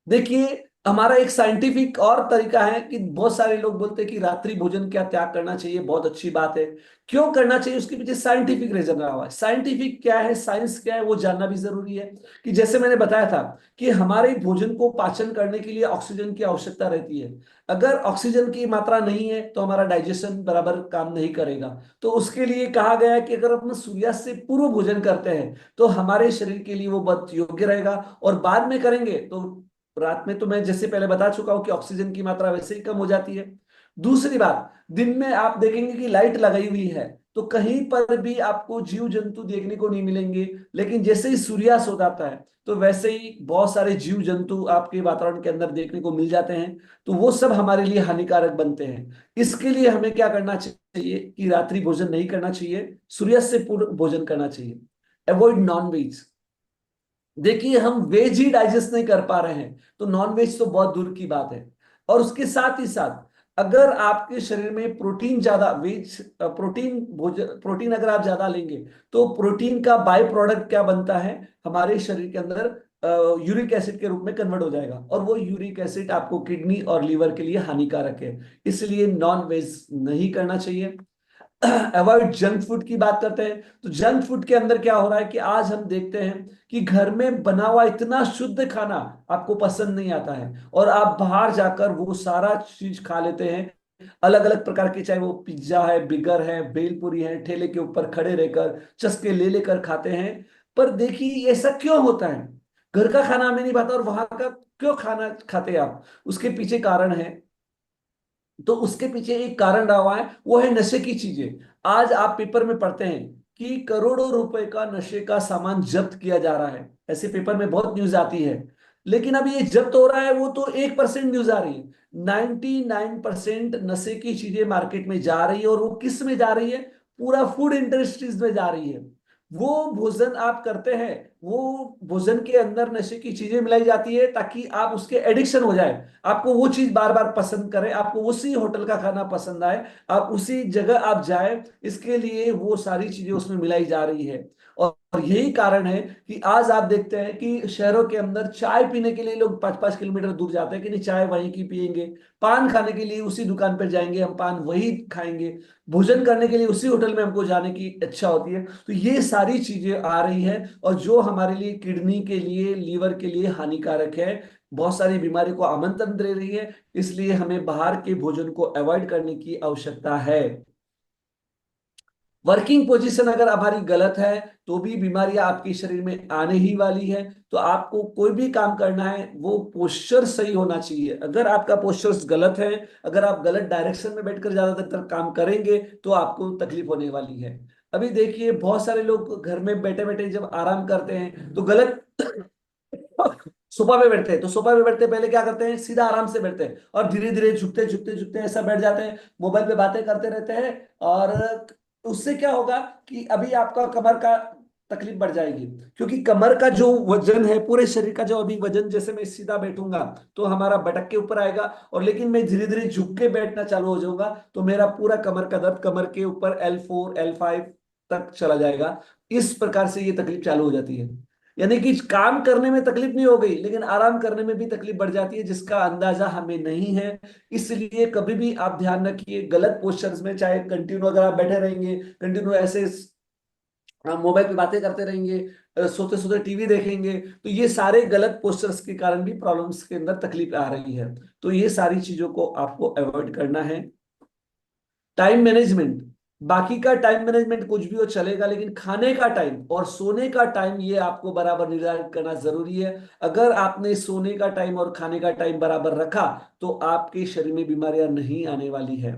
देखिए, हमारा एक साइंटिफिक और तरीका है कि बहुत सारे लोग बोलते हैं कि रात्रि भोजन क्या त्याग करना चाहिए, बहुत अच्छी बात है। क्यों करना चाहिए उसके पीछे साइंटिफिक रीजन रहा हुआ है। साइंटिफिक क्या है, साइंस क्या है, वो जानना भी जरूरी है। कि जैसे मैंने बताया था कि हमारे भोजन को पाचन करने के लिए ऑक्सीजन की आवश्यकता रहती है। अगर ऑक्सीजन की मात्रा नहीं है तो हमारा डाइजेशन बराबर काम नहीं करेगा। तो उसके लिए कहा गया है कि अगर हम सूर्यास्त से पूर्व भोजन करते हैं तो हमारे शरीर के लिए वो बहुत योग्य रहेगा। और बाद में करेंगे तो रात में तो मैं जैसे पहले बता चुका हूं कि ऑक्सीजन की मात्रा वैसे ही कम हो जाती है। दूसरी बात, दिन में आप देखेंगे कि लाइट लगाई हुई है तो कहीं पर भी आपको जीव जंतु देखने को नहीं मिलेंगे। लेकिन जैसे ही सूर्यास्त हो जाता है तो वैसे ही बहुत सारे जीव जंतु आपके वातावरण के अंदर देखने को मिल जाते हैं। तो वो सब हमारे लिए हानिकारक बनते हैं। इसके लिए हमें क्या करना चाहिए कि रात्रि भोजन नहीं करना चाहिए, सूर्यास्त से पूर्व भोजन करना चाहिए। Avoid non veg. देखिए, हम वेज ही डाइजेस्ट नहीं कर पा रहे हैं तो नॉन वेज तो बहुत दूर की बात है। और उसके साथ ही साथ अगर आपके शरीर में प्रोटीन ज्यादा, वेज प्रोटीन भोजन, प्रोटीन अगर आप ज्यादा लेंगे तो प्रोटीन का बाय प्रोडक्ट क्या बनता है, हमारे शरीर के अंदर यूरिक एसिड के रूप में कन्वर्ट हो जाएगा और वो यूरिक एसिड आपको किडनी और लीवर के लिए हानिकारक है। इसलिए नॉन वेज नहीं करना चाहिए। अवॉइड जंक फूड की बात करते हैं तो जंक फूड के अंदर क्या हो रहा है कि आज हम देखते हैं कि घर में बना हुआ इतना शुद्ध खाना आपको पसंद नहीं आता है और आप बाहर जाकर वो सारा चीज खा लेते हैं, अलग अलग प्रकार के, चाहे वो पिज्जा है, बिगर है, भेलपुरी है, ठेले के ऊपर खड़े रहकर चस्के ले लेकर खाते हैं। पर देखिए ऐसा क्यों होता है? घर का खाना हमें नहीं भाता और वहां का क्यों खाना खाते हैं आप? उसके पीछे कारण है। तो उसके पीछे एक कारण रहा हुआ है, वो है नशे की चीजें। आज आप पेपर में पढ़ते हैं कि करोड़ों रुपए का नशे का सामान जब्त किया जा रहा है, ऐसे पेपर में बहुत न्यूज आती है। लेकिन अब ये जब्त हो रहा है वो तो 1% न्यूज आ रही है। 99% नशे की चीजें मार्केट में जा रही है और वो किस में जा रही है? पूरा फूड इंडस्ट्रीज में जा रही है। वो भोजन आप करते हैं, वो भोजन के अंदर नशे की चीजें मिलाई जाती है ताकि आप उसके एडिक्शन हो जाए, आपको वो चीज बार बार पसंद करें, आपको उसी होटल का खाना पसंद आए, आप उसी जगह आप जाए, इसके लिए वो सारी चीजें उसमें मिलाई जा रही है। और यही कारण है कि आज आप देखते हैं कि शहरों के अंदर चाय पीने के लिए लोग 5-5 किलोमीटर दूर जाते हैं कि नहीं चाय वहीं की पियेंगे, पान खाने के लिए उसी दुकान पर जाएंगे, हम पान वही खाएंगे, भोजन करने के लिए उसी होटल में हमको जाने की इच्छा होती है। तो ये सारी चीजें आ रही है और जो हमारे लिए किडनी के लिए, लीवर के लिए हानिकारक है, बहुत सारी बीमारी को आमंत्रण दे रही है। इसलिए हमें बाहर के भोजन को अवॉइड करने की आवश्यकता है। वर्किंग पोजीशन अगर हमारी गलत है तो भी बीमारियां आपके शरीर में आने ही वाली है। तो आपको कोई भी काम करना है वो पोस्चर सही होना चाहिए। अगर आपका पोस्चर गलत है, अगर आप गलत डायरेक्शन में बैठकर ज्यादातर काम करेंगे तो आपको तकलीफ होने वाली है। अभी देखिए, बहुत सारे लोग घर में बैठे बैठे जब आराम करते हैं तो गलत सोफा पे बैठते हैं, तो सोफा पे बैठते पहले क्या करते हैं, सीधा आराम से बैठते हैं और धीरे धीरे झुकते झुकते झुकते ऐसा बैठ जाते हैं, मोबाइल पे बातें करते रहते हैं। और उससे क्या होगा कि अभी आपका कमर का तकलीफ बढ़ जाएगी, क्योंकि कमर का जो वजन है, पूरे शरीर का जो अभी वजन, जैसे मैं सीधा बैठूंगा तो हमारा बटक के ऊपर आएगा, और लेकिन मैं धीरे धीरे झुक के बैठना चालू हो जाऊंगा तो मेरा पूरा कमर का दर्द कमर के ऊपर L4 L5 तक चला जाएगा। इस प्रकार से ये तकलीफ चालू हो जाती है। यानी कि काम करने में तकलीफ नहीं हो गई, लेकिन आराम करने में भी तकलीफ बढ़ जाती है, जिसका अंदाजा हमें नहीं है। इसलिए कभी भी आप ध्यान रखिए, गलत पोस्चर्स में, चाहे कंटिन्यू अगर आप बैठे रहेंगे, कंटिन्यू ऐसे मोबाइल पे बातें करते रहेंगे, सोते सोते टीवी देखेंगे, तो ये सारे गलत पोस्चर्स के कारण भी प्रॉब्लम्स के अंदर तकलीफ आ रही है। तो ये सारी चीजों को आपको अवॉइड करना है। टाइम मैनेजमेंट, बाकी का टाइम मैनेजमेंट कुछ भी हो चलेगा, लेकिन खाने का टाइम और सोने का टाइम ये आपको बराबर निर्धारित करना जरूरी है। अगर आपने सोने का टाइम और खाने का टाइम बराबर रखा तो आपके शरीर में बीमारियां नहीं आने वाली है।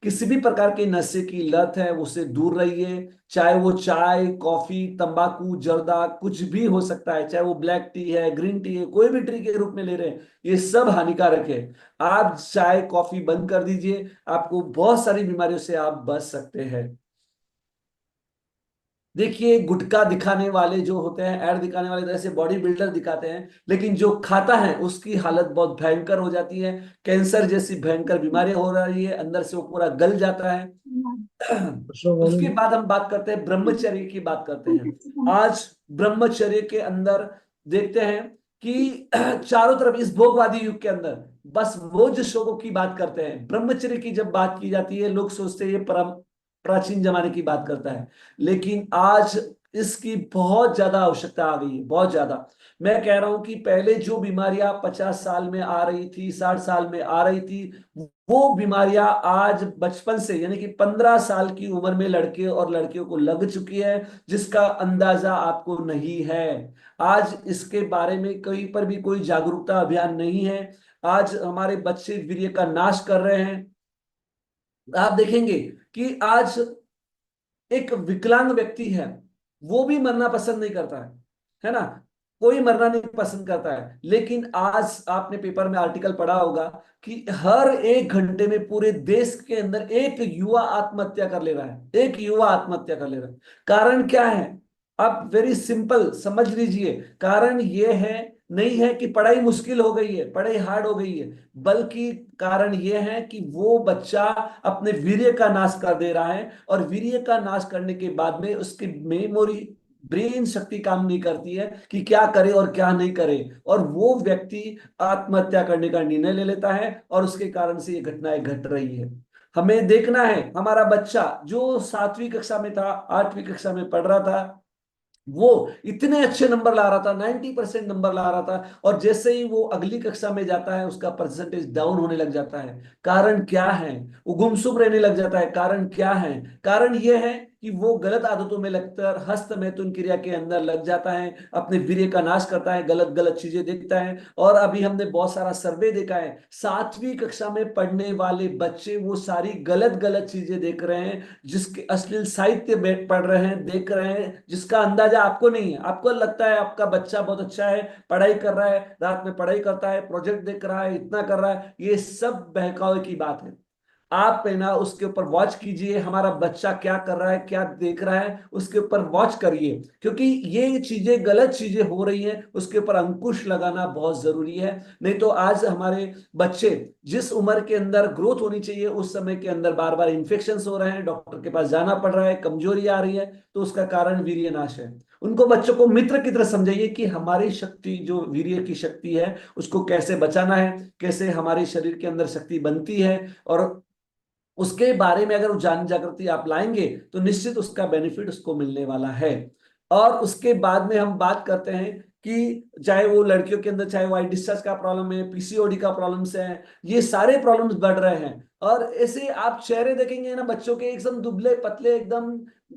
किसी भी प्रकार के नशे की लत है उससे दूर रहिए, चाहे वो चाय, कॉफी, तंबाकू, जर्दा, कुछ भी हो सकता है, चाहे वो ब्लैक टी है, ग्रीन टी है, कोई भी टी के रूप में ले रहे हैं, ये सब हानिकारक है। आप चाय कॉफी बंद कर दीजिए, आपको बहुत सारी बीमारियों से आप बच सकते हैं। देखिए, गुटखा दिखाने वाले जो होते हैं, एड दिखाने वाले, तो ऐसे बॉडी बिल्डर दिखाते हैं, लेकिन जो खाता है उसकी हालत बहुत भयंकर हो जाती है। कैंसर जैसी भयंकर बीमारी हो रही है, अंदर से वो पूरा गल जाता है। उसके बाद हम बात करते हैं, ब्रह्मचर्य की बात करते हैं। आज ब्रह्मचर्य के अंदर देखते हैं कि चारों तरफ इस भोगवादी युग के अंदर बस वो शोकों की बात करते हैं। ब्रह्मचर्य की जब बात की जाती है, लोग सोचते हैं ये परम प्राचीन जमाने की बात करता है, लेकिन आज इसकी बहुत ज्यादा आवश्यकता आ गई है, बहुत ज्यादा। मैं कह रहा हूं कि पहले जो बीमारियां 50 साल में आ रही थी, 60 साल में आ रही थी, वो बीमारियां आज बचपन से, यानी कि 15 साल की उम्र में लड़के और लड़कियों को लग चुकी है, जिसका अंदाजा आपको नहीं है। आज इसके बारे में कहीं पर भी कोई जागरूकता अभियान नहीं है। आज हमारे बच्चे वीर्य का नाश कर रहे हैं। आप देखेंगे कि आज एक विकलांग व्यक्ति है, वो भी मरना पसंद नहीं करता है ना? कोई मरना नहीं पसंद करता है, लेकिन आज आपने पेपर में आर्टिकल पढ़ा होगा कि हर 1 घंटे में पूरे देश के अंदर एक युवा आत्महत्या कर ले रहा है, एक युवा आत्महत्या कर ले रहा है। कारण क्या है? आप वेरी सिंपल समझ लीजिए, कारण ये है, नहीं है कि पढ़ाई मुश्किल हो गई है, पढ़ाई हार्ड हो गई है, बल्कि कारण यह है कि वो बच्चा अपने वीर्य का नाश कर दे रहा है, और वीर्य का नाश करने के बाद में उसकी मेमोरी, ब्रेन शक्ति काम नहीं करती है कि क्या करे और क्या नहीं करे, और वो व्यक्ति आत्महत्या करने का निर्णय ले लेता है, और उसके कारण से ये घटनाएं घट रही है। हमें देखना है, हमारा बच्चा जो 7वीं कक्षा में था, 8वीं कक्षा में पढ़ रहा था, वो इतने अच्छे नंबर ला रहा था, 90% नंबर ला रहा था, और जैसे ही वो अगली कक्षा में जाता है उसका परसेंटेज डाउन होने लग जाता है। कारण क्या है? वो गुमसुम रहने लग जाता है। कारण क्या है? कारण यह है कि वो गलत आदतों में लगकर हस्त मैथुन क्रिया के अंदर लग जाता है, अपने वीर्य का नाश करता है, गलत गलत चीजें देखता है। और अभी हमने बहुत सारा सर्वे देखा है, 7वीं कक्षा में पढ़ने वाले बच्चे वो सारी गलत गलत चीजें देख रहे हैं, जिसके अश्लील साहित्य पढ़ रहे हैं, देख रहे हैं, जिसका अंदाजा आपको नहीं है। आपको लगता है आपका बच्चा बहुत अच्छा है, पढ़ाई कर रहा है, रात में पढ़ाई करता है, प्रोजेक्ट देख रहा है, इतना कर रहा है, ये सब बहकावे की बात है। आप है ना उसके ऊपर वॉच कीजिए, हमारा बच्चा क्या कर रहा है, क्या देख रहा है, उसके ऊपर वॉच करिए, क्योंकि ये चीजें, गलत चीजें हो रही हैं, उसके ऊपर अंकुश लगाना बहुत जरूरी है। नहीं तो आज हमारे बच्चे जिस उम्र के अंदर ग्रोथ होनी चाहिए, उस समय के अंदर बार बार इन्फेक्शन हो रहे हैं, डॉक्टर के पास जाना पड़ रहा है, कमजोरी आ रही है, तो उसका कारण वीर्य नाश है। उनको, बच्चों को मित्र की तरह समझाइए कि हमारी शक्ति, जो वीर्य की शक्ति है, उसको कैसे बचाना है, कैसे हमारे शरीर के अंदर शक्ति बनती है, और उसके बारे में अगर वो जान जागृति आप लाएंगे तो निश्चित उसका बेनिफिट उसको मिलने वाला है। और उसके बाद में हम बात करते हैं कि चाहे वो लड़कियों के अंदर, चाहे वाइट डिस्चार्ज का प्रॉब्लम है, पीसीओडी का प्रॉब्लम्स है, ये सारे प्रॉब्लम्स बढ़ रहे हैं। और ऐसे आप चेहरे देखेंगे ना बच्चों के, एकदम दुबले पतले, एकदम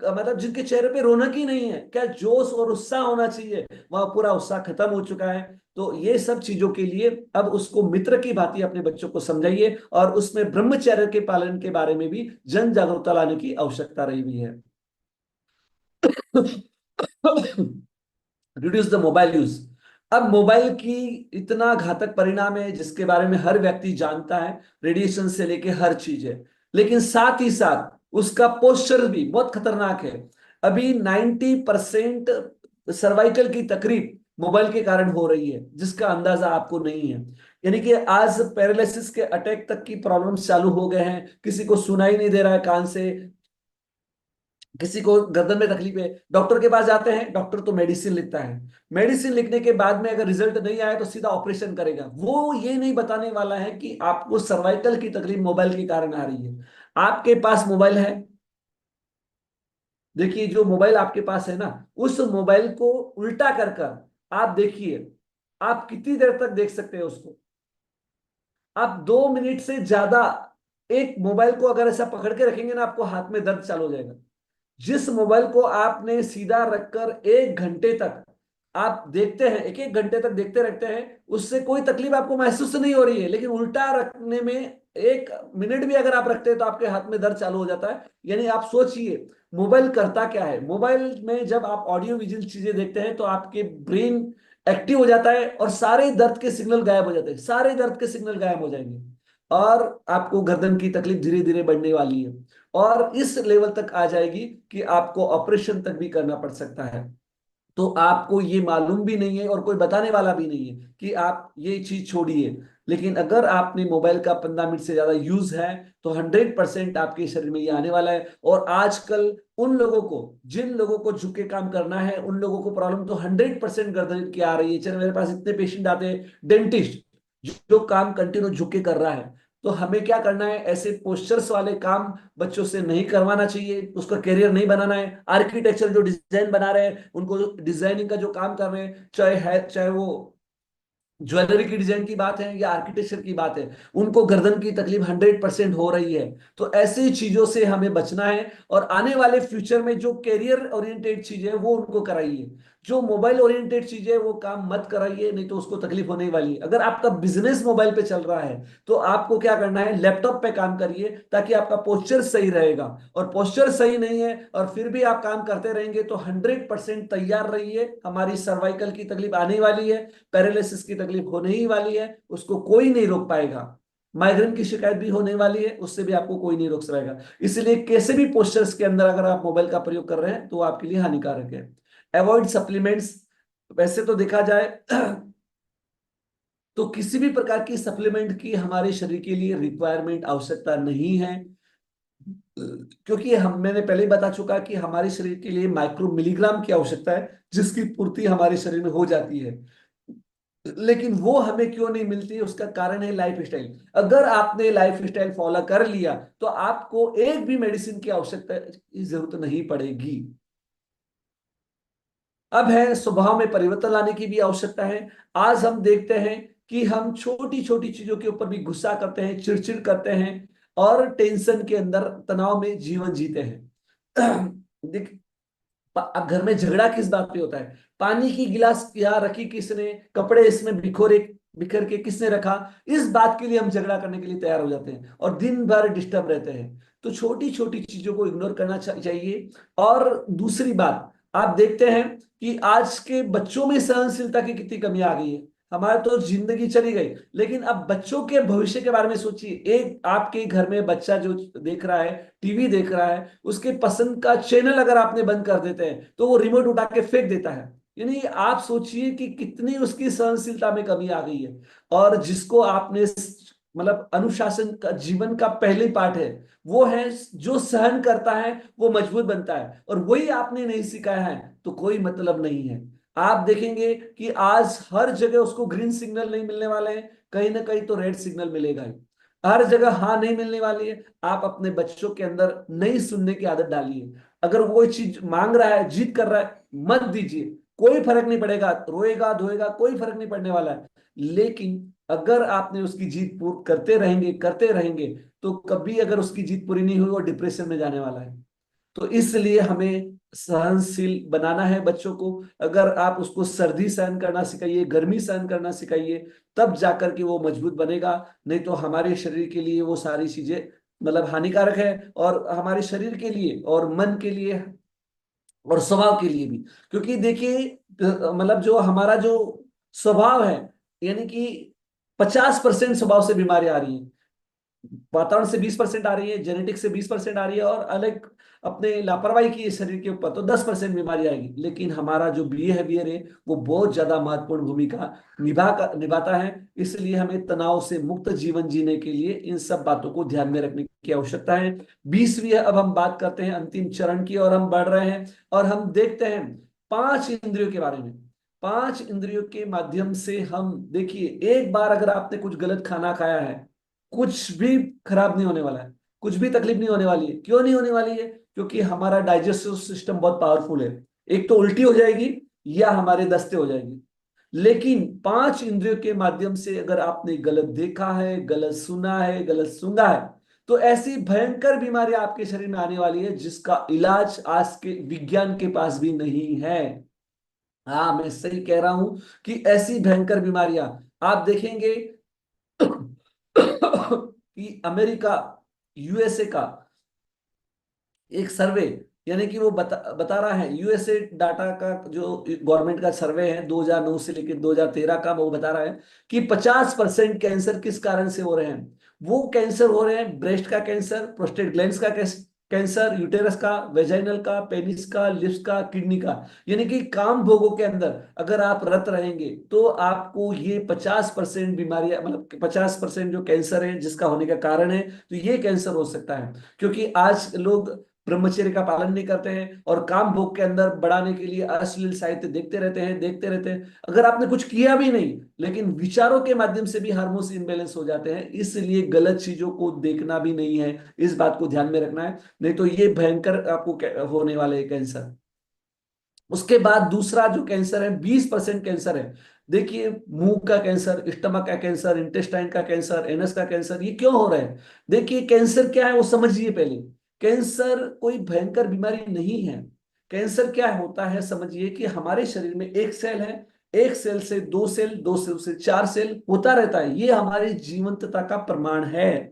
मतलब जिनके चेहरे पे रौनक ही नहीं है, क्या जोश और उत्साह होना चाहिए, वहां पूरा उत्साह खत्म हो चुका है। तो ये सब चीजों के लिए अब उसको मित्र की भांति अपने बच्चों को समझाइए, और उसमें ब्रह्मचर्य के पालन के बारे में भी जन जागरूकता लाने की आवश्यकता रही हुई है। Reduce the mobile use. अब मोबाइल की इतना घातक परिणाम है जिसके बारे में हर व्यक्ति जानता है, रेडिएशन से लेके हर चीज है, लेकिन साथ ही साथ उसका पोस्चर भी बहुत खतरनाक है। अभी 90% सर्वाइकल की तकलीफ मोबाइल के कारण हो रही है, जिसका अंदाजा आपको नहीं है। यानी कि आज पैरालिसिस के अटैक तक की प्रॉब्लम्स चालू हो गए हैं, किसी को सुनाई नहीं दे रहा है कान से, किसी को गर्दन में तकलीफ है, डॉक्टर के पास जाते हैं, डॉक्टर तो मेडिसिन लिखता है, मेडिसिन लिखने के बाद में अगर रिजल्ट नहीं आया तो सीधा ऑपरेशन करेगा। वो ये नहीं बताने वाला है कि आपको सर्वाइकल की तकलीफ मोबाइल के कारण आ रही है। आपके पास मोबाइल है, देखिए जो मोबाइल आपके पास है ना, उस मोबाइल को उल्टा कर कर आप देखिए, आप कितनी देर तक देख सकते हैं उसको। आप 2 मिनट से ज्यादा एक मोबाइल को अगर ऐसा पकड़ के रखेंगे ना, आपको हाथ में दर्द चालू हो जाएगा। जिस मोबाइल को आपने सीधा रखकर 1 घंटे तक आप देखते हैं, एक एक घंटे तक देखते रहते हैं, उससे कोई तकलीफ आपको महसूस नहीं हो रही है, लेकिन उल्टा रखने में 1 मिनट भी अगर आप रखते हैं तो आपके हाथ में दर्द चालू हो जाता है। यानी आप सोचिए मोबाइल करता क्या है। मोबाइल में जब आप ऑडियो विजुअल चीजें देखते हैं तो आपके ब्रेन एक्टिव हो जाता है और सारे दर्द के सिग्नल गायब हो जाते हैं, सारे दर्द के सिग्नल गायब हो जाएंगे और आपको गर्दन की तकलीफ धीरे धीरे बढ़ने वाली है और इस लेवल तक आ जाएगी कि आपको ऑपरेशन तक भी करना पड़ सकता है। तो आपको ये मालूम भी नहीं है और कोई बताने वाला भी नहीं है कि आप ये चीज छोड़िए। लेकिन अगर आपने मोबाइल का 15 मिनट से ज्यादा यूज है तो 100% आपके शरीर में ये आने वाला है। और आजकल उन लोगों को, जिन लोगों को झुक के काम करना है, उन लोगों को प्रॉब्लम तो 100% गर्दन की आ रही है। चलो मेरे पास इतने पेशेंट आते हैं, डेंटिस्ट जो काम कंटिन्यू झुक के कर रहा है, तो हमें क्या करना है, ऐसे पोस्चर्स वाले काम बच्चों से नहीं करवाना चाहिए, उसका करियर नहीं बनाना है। आर्किटेक्चर जो डिजाइन बना रहे हैं, उनको डिजाइनिंग का जो काम कर रहे हैं, चाहे वो ज्वेलरी की डिजाइन की बात है या आर्किटेक्चर की बात है, उनको गर्दन की तकलीफ 100% हो रही है। तो ऐसी चीजों से हमें बचना है और आने वाले फ्यूचर में जो कैरियर ओरिएंटेड चीजें है वो उनको कराइए। जो मोबाइल ओरिएंटेड चीजें है वो काम मत कराइए, नहीं तो उसको तकलीफ होने वाली है। अगर आपका बिजनेस मोबाइल पे चल रहा है तो आपको क्या करना है, लैपटॉप पे काम करिए, ताकि आपका पोस्चर सही रहेगा। और पोस्चर सही नहीं है और फिर भी आप काम करते रहेंगे तो 100% तैयार रहिए, हमारी सर्वाइकल की तकलीफ आने वाली है, पैरालिसिस की तकलीफ होने ही वाली है, उसको कोई नहीं रोक पाएगा। माइग्रेन की शिकायत भी होने वाली है, उससे भी आपको कोई नहीं रोक सकेगा। इसलिए कैसे भी पोस्चर्स के अंदर अगर आप मोबाइल का प्रयोग कर रहे हैं तो आपके लिए हानिकारक है। Avoid supplements. वैसे तो देखा जाए तो किसी भी प्रकार की सप्लीमेंट की हमारे शरीर के लिए रिक्वायरमेंट, आवश्यकता नहीं है, क्योंकि मैंने पहले ही बता चुका कि हमारे शरीर के लिए माइक्रो मिलीग्राम की आवश्यकता है, जिसकी पूर्ति हमारे शरीर में हो जाती है। लेकिन वो हमें क्यों नहीं मिलती, उसका कारण है लाइफ स्टाइल। अगर आपने लाइफ स्टाइल फॉलो कर लिया तो आपको एक भी मेडिसिन की आवश्यकता की जरूरत नहीं पड़ेगी। अब है स्वभाव में परिवर्तन लाने की भी आवश्यकता है। आज हम देखते हैं कि हम छोटी छोटी चीजों के ऊपर भी गुस्सा करते हैं, चिड़चिड़ करते हैं और टेंशन के अंदर, तनाव में जीवन जीते हैं। देख, अब घर में झगड़ा किस बात पे होता है, पानी की गिलास यहाँ रखी किसने, कपड़े इसमें बिखर के किसने रखा, इस बात के लिए हम झगड़ा करने के लिए तैयार हो जाते हैं और दिन भर डिस्टर्ब रहते हैं। तो छोटी छोटी चीजों को इग्नोर करना चाहिए। और दूसरी बात, आप देखते हैं कि आज के बच्चों में सहनशीलता की कितनी कमी आ गई है। हमारी तो जिंदगी चली गई, लेकिन अब बच्चों के भविष्य के बारे में सोचिए। एक आपके घर में बच्चा जो देख रहा है, टीवी देख रहा है, उसके पसंद का चैनल अगर आपने बंद कर देते हैं तो वो रिमोट उठा के फेंक देता है। यानी आप सोचिए कि कितनी उसकी सहनशीलता में कमी आ गई है। और जिसको आपने मतलब अनुशासन का जीवन का पहले पार्ट है, वो है जो सहन करता है वो मजबूत बनता है, और वही आपने नहीं सिखाया है तो कोई मतलब नहीं है। आप देखेंगे कि आज हर जगह उसको ग्रीन सिग्नल नहीं मिलने वाले हैं, कहीं ना कहीं तो रेड सिग्नल मिलेगा ही। हर जगह हाँ नहीं मिलने वाली है। आप अपने बच्चों के अंदर नहीं सुनने की आदत डालिए। अगर वो कोई चीज मांग रहा है, जिद कर रहा है, मत दीजिए, कोई फर्क नहीं पड़ेगा, रोएगा धोएगा कोई फर्क नहीं पड़ने वाला है। लेकिन अगर आपने उसकी जीत पूरी करते रहेंगे तो कभी अगर उसकी जीत पूरी नहीं हुई, वो डिप्रेशन में जाने वाला है। तो इसलिए हमें सहनशील बनाना है बच्चों को। अगर आप उसको सर्दी सहन करना सिखाइए, गर्मी सहन करना सिखाइए, तब जाकर के वो मजबूत बनेगा। नहीं तो हमारे शरीर के लिए वो सारी चीजें मतलब हानिकारक है, और हमारे शरीर के लिए और मन के लिए और स्वभाव के लिए भी। क्योंकि देखिए मतलब जो हमारा जो स्वभाव है, यानी कि 50% स्वभाव से बीमारी आ रही है। वातावरण से 20% आ रही है, जेनेटिक्स से 20% आ रही है, और अलग अपने लापरवाही की शरीर के ऊपर तो 10% बीमारी आएगी। लेकिन हमारा जो बिहेवियर है वो बहुत ज्यादा महत्वपूर्ण भूमिका निभाता है। इसलिए हमें तनाव से मुक्त जीवन जीने के लिए इन सब बातों को ध्यान में रखने की आवश्यकता है। 20वीं अब हम बात करते हैं अंतिम चरण की, और हम बढ़ रहे हैं और हम देखते हैं 5 इंद्रियों के बारे में। 5 इंद्रियों के माध्यम से हम देखिए, एक बार अगर आपने कुछ गलत खाना खाया है, कुछ भी खराब नहीं होने वाला है, कुछ भी तकलीफ नहीं होने वाली है। क्यों नहीं होने वाली है? क्योंकि हमारा डाइजेस्टिव सिस्टम बहुत पावरफुल है। एक तो उल्टी हो जाएगी या हमारे दस्ते हो जाएगी। लेकिन 5 इंद्रियों के माध्यम से अगर आपने गलत देखा है, गलत सुना है, गलत सूंघा है, तो ऐसी भयंकर बीमारी आपके शरीर में आने वाली है जिसका इलाज आज के विज्ञान के पास भी नहीं है। हाँ, मैं सही कह रहा हूं कि ऐसी भयंकर बीमारियां आप देखेंगे कि अमेरिका, यूएसए का एक सर्वे, यानी कि वो बता रहा है, यूएसए डाटा का जो गवर्नमेंट का सर्वे है 2009 से लेकर 2013 का, वो बता रहा है कि 50% कैंसर किस कारण से हो रहे हैं। वो कैंसर हो रहे हैं ब्रेस्ट का कैंसर, प्रोस्टेट ग्लैंड्स का कैंसर, यूटेरस का, वेजाइनल का, पेनिस का, लिप्स का, किडनी का। यानी कि काम भोगों के अंदर अगर आप रत रहेंगे तो आपको ये 50% बीमारियां, मतलब 50% जो कैंसर है जिसका होने का कारण है, तो ये कैंसर हो सकता है। क्योंकि आज लोग ब्रह्मचर्य का पालन नहीं करते हैं और काम भोग के अंदर बढ़ाने के लिए अश्लील साहित्य देखते रहते हैं। अगर आपने कुछ किया भी नहीं, लेकिन विचारों के माध्यम से भी हार्मोन्स इम्बैलेंस हो जाते हैं। इसलिए गलत चीजों को देखना भी नहीं है, इस बात को ध्यान में रखना है, नहीं तो ये भयंकर आपको होने वाले कैंसर। उसके बाद दूसरा जो कैंसर है, 20% कैंसर है। देखिए, मुंह का कैंसर, स्टमक का कैंसर, इंटेस्टाइन का कैंसर, एनस का कैंसर, ये क्यों हो रहा है? देखिए, कैंसर क्या है वो समझिए पहले। कैंसर कोई भयंकर बीमारी नहीं है। कैंसर क्या होता है समझिए, कि हमारे शरीर में एक सेल है, एक सेल से 2 सेल, 2 सेल से 4 सेल होता रहता है, ये हमारी जीवंतता का प्रमाण है।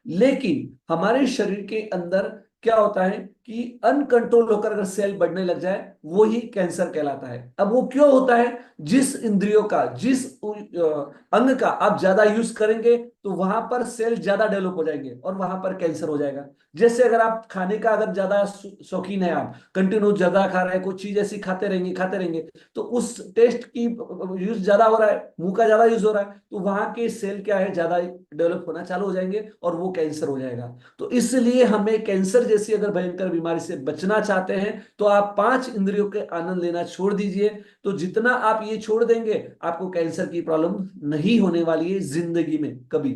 लेकिन हमारे शरीर के अंदर क्या होता है कि अनकंट्रोल होकर अगर सेल बढ़ने लग जाए, वो ही कैंसर कहलाता है। अब वो क्यों होता है? जिस इंद्रियों का, जिस अंग का आप ज्यादा यूज करेंगे, तो वहां पर सेल ज्यादा डेवलप हो जाएंगे और वहां पर कैंसर हो जाएगा। जैसे अगर आप खाने का अगर ज्यादा शौकीन है, आप कंटिन्यू ज्यादा खा रहे हैं, कोई चीज ऐसी खाते रहेंगे, तो उस टेस्ट की यूज ज्यादा हो रहा है, मुंह का ज्यादा यूज हो रहा है, तो वहां के सेल क्या है, ज्यादा डेवलप होना चालू हो जाएंगे और वो कैंसर हो जाएगा। तो इसलिए हमें कैंसर जैसी अगर भयंकर बीमारी से बचना चाहते हैं, तो आप 5 इंद्रियों के आनंद लेना छोड़ दीजिए। तो जितना आप ये छोड़ देंगे, आपको कैंसर की प्रॉब्लम नहीं होने वाली है जिंदगी में कभी।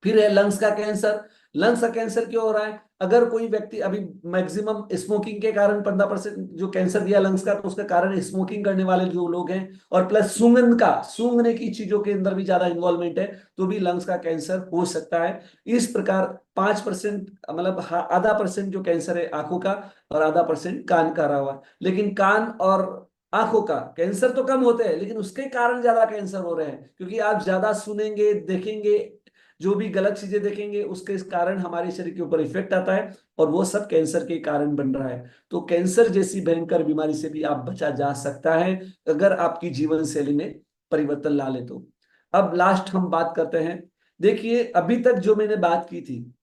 फिर है लंग्स का कैंसर। लंग्स का कैंसर क्यों हो रहा है? अगर कोई व्यक्ति अभी मैक्सिमम स्मोकिंग के कारण 15% जो कैंसर दिया लंग्स का, तो उसका कारण स्मोकिंग करने वाले जो लोग हैं, और प्लस सूंघने की चीजों के अंदर भी ज्यादा इन्वॉल्वमेंट है, तो भी लंग्स का कैंसर हो सकता है। इस प्रकार 5%, मतलब आधा परसेंट जो कैंसर है आंखों का, और आधा परसेंट कान का रहा हुआ। लेकिन कान और आंखों का कैंसर तो कम होते हैं, लेकिन उसके कारण ज्यादा कैंसर हो रहे हैं, क्योंकि आप ज्यादा सुनेंगे, देखेंगे, जो भी गलत चीजें देखेंगे, उसके कारण हमारे शरीर के ऊपर इफेक्ट आता है, और वो सब कैंसर के कारण बन रहा है। तो कैंसर जैसी भयंकर बीमारी से भी आप बचा जा सकता है, अगर आपकी जीवन शैली में परिवर्तन ला ले तो। अब लास्ट हम बात करते हैं। देखिए, अभी तक जो मैंने बात की थी,